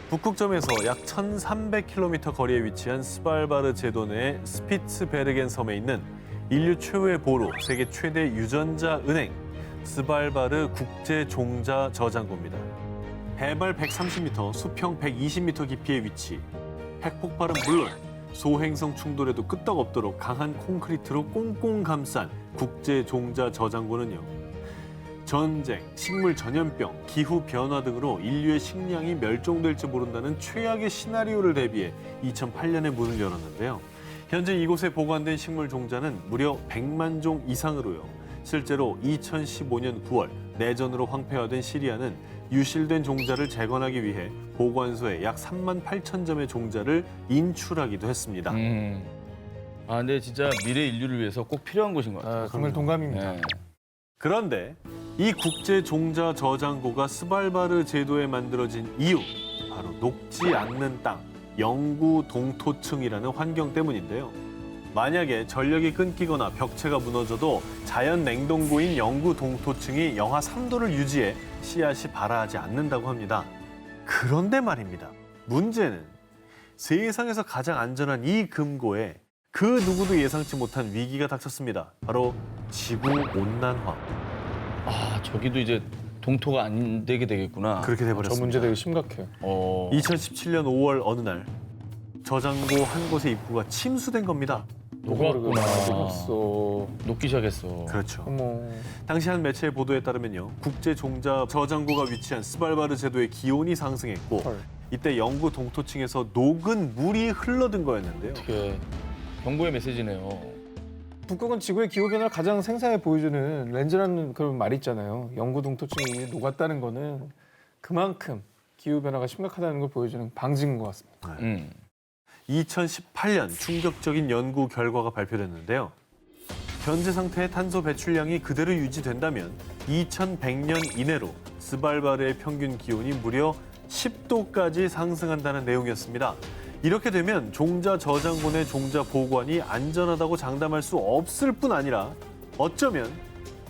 북극점에서 약 1,300km 거리에 위치한 스발바르 제도 내 스피츠베르겐 섬에 있는 인류 최후의 보루, 세계 최대 유전자 은행, 스발바르 국제 종자 저장고입니다. 해발 130m, 수평 120m 깊이의 위치. 핵폭발은 물론 소행성 충돌에도 끄떡없도록 강한 콘크리트로 꽁꽁 감싼 국제 종자 저장고는요. 전쟁, 식물 전염병, 기후 변화 등으로 인류의 식량이 멸종될지 모른다는 최악의 시나리오를 대비해 2008년에 문을 열었는데요. 현재 이곳에 보관된 식물 종자는 무려 100만 종 이상으로요. 실제로 2015년 9월 내전으로 황폐화된 시리아는 유실된 종자를 재건하기 위해 보관소에 약 3만 8천 점의 종자를 인출하기도 했습니다. 아, 근데 진짜 미래 인류를 위해서 꼭 필요한 곳인 것 같아요. 정말 동감입니다. 네. 그런데 이 국제 종자 저장고가 스발바르 제도에 만들어진 이유, 바로 녹지 않는 땅, 영구 동토층이라는 환경 때문인데요. 만약에 전력이 끊기거나 벽체가 무너져도 자연 냉동고인 영구 동토층이 영하 3도를 유지해 씨앗이 발아하지 않는다고 합니다. 그런데 말입니다. 문제는 세상에서 가장 안전한 이 금고에 그 누구도 예상치 못한 위기가 닥쳤습니다. 바로 지구 온난화. 아, 저기도 이제 동토가 안 되게 되겠구나. 그렇게 저 돼버렸습니다. 문제 되게 심각해요. 2017년 5월 어느 날 저장고 한 곳의 입구가 침수된 겁니다. 녹았구나. 녹았어. 녹기 시작했어. 그렇죠. 어머. 당시 한 매체의 보도에 따르면요. 국제 종자 저장고가 위치한 스발바르 제도의 기온이 상승했고 헐. 이때 영구 동토층에서 녹은 물이 흘러든 거였는데요. 어떻게 경고의 메시지네요. 북극은 지구의 기후 변화를 가장 생생하게 보여주는 렌즈라는 그런 말이 있잖아요. 영구 동토층이 녹았다는 거는 그만큼 기후 변화가 심각하다는 걸 보여주는 방증인 것 같습니다. 2018년 충격적인 연구 결과가 발표됐는데요. 현재 상태의 탄소 배출량이 그대로 유지된다면 2100년 이내로 스발바르의 평균 기온이 무려 10도까지 상승한다는 내용이었습니다. 이렇게 되면 종자 저장고 내 종자 보관이 안전하다고 장담할 수 없을 뿐 아니라 어쩌면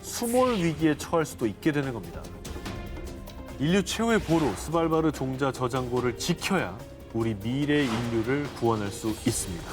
수몰 위기에 처할 수도 있게 되는 겁니다. 인류 최후의 보루 스발바르 종자 저장고를 지켜야 우리 미래 인류를 구원할 수 있습니다.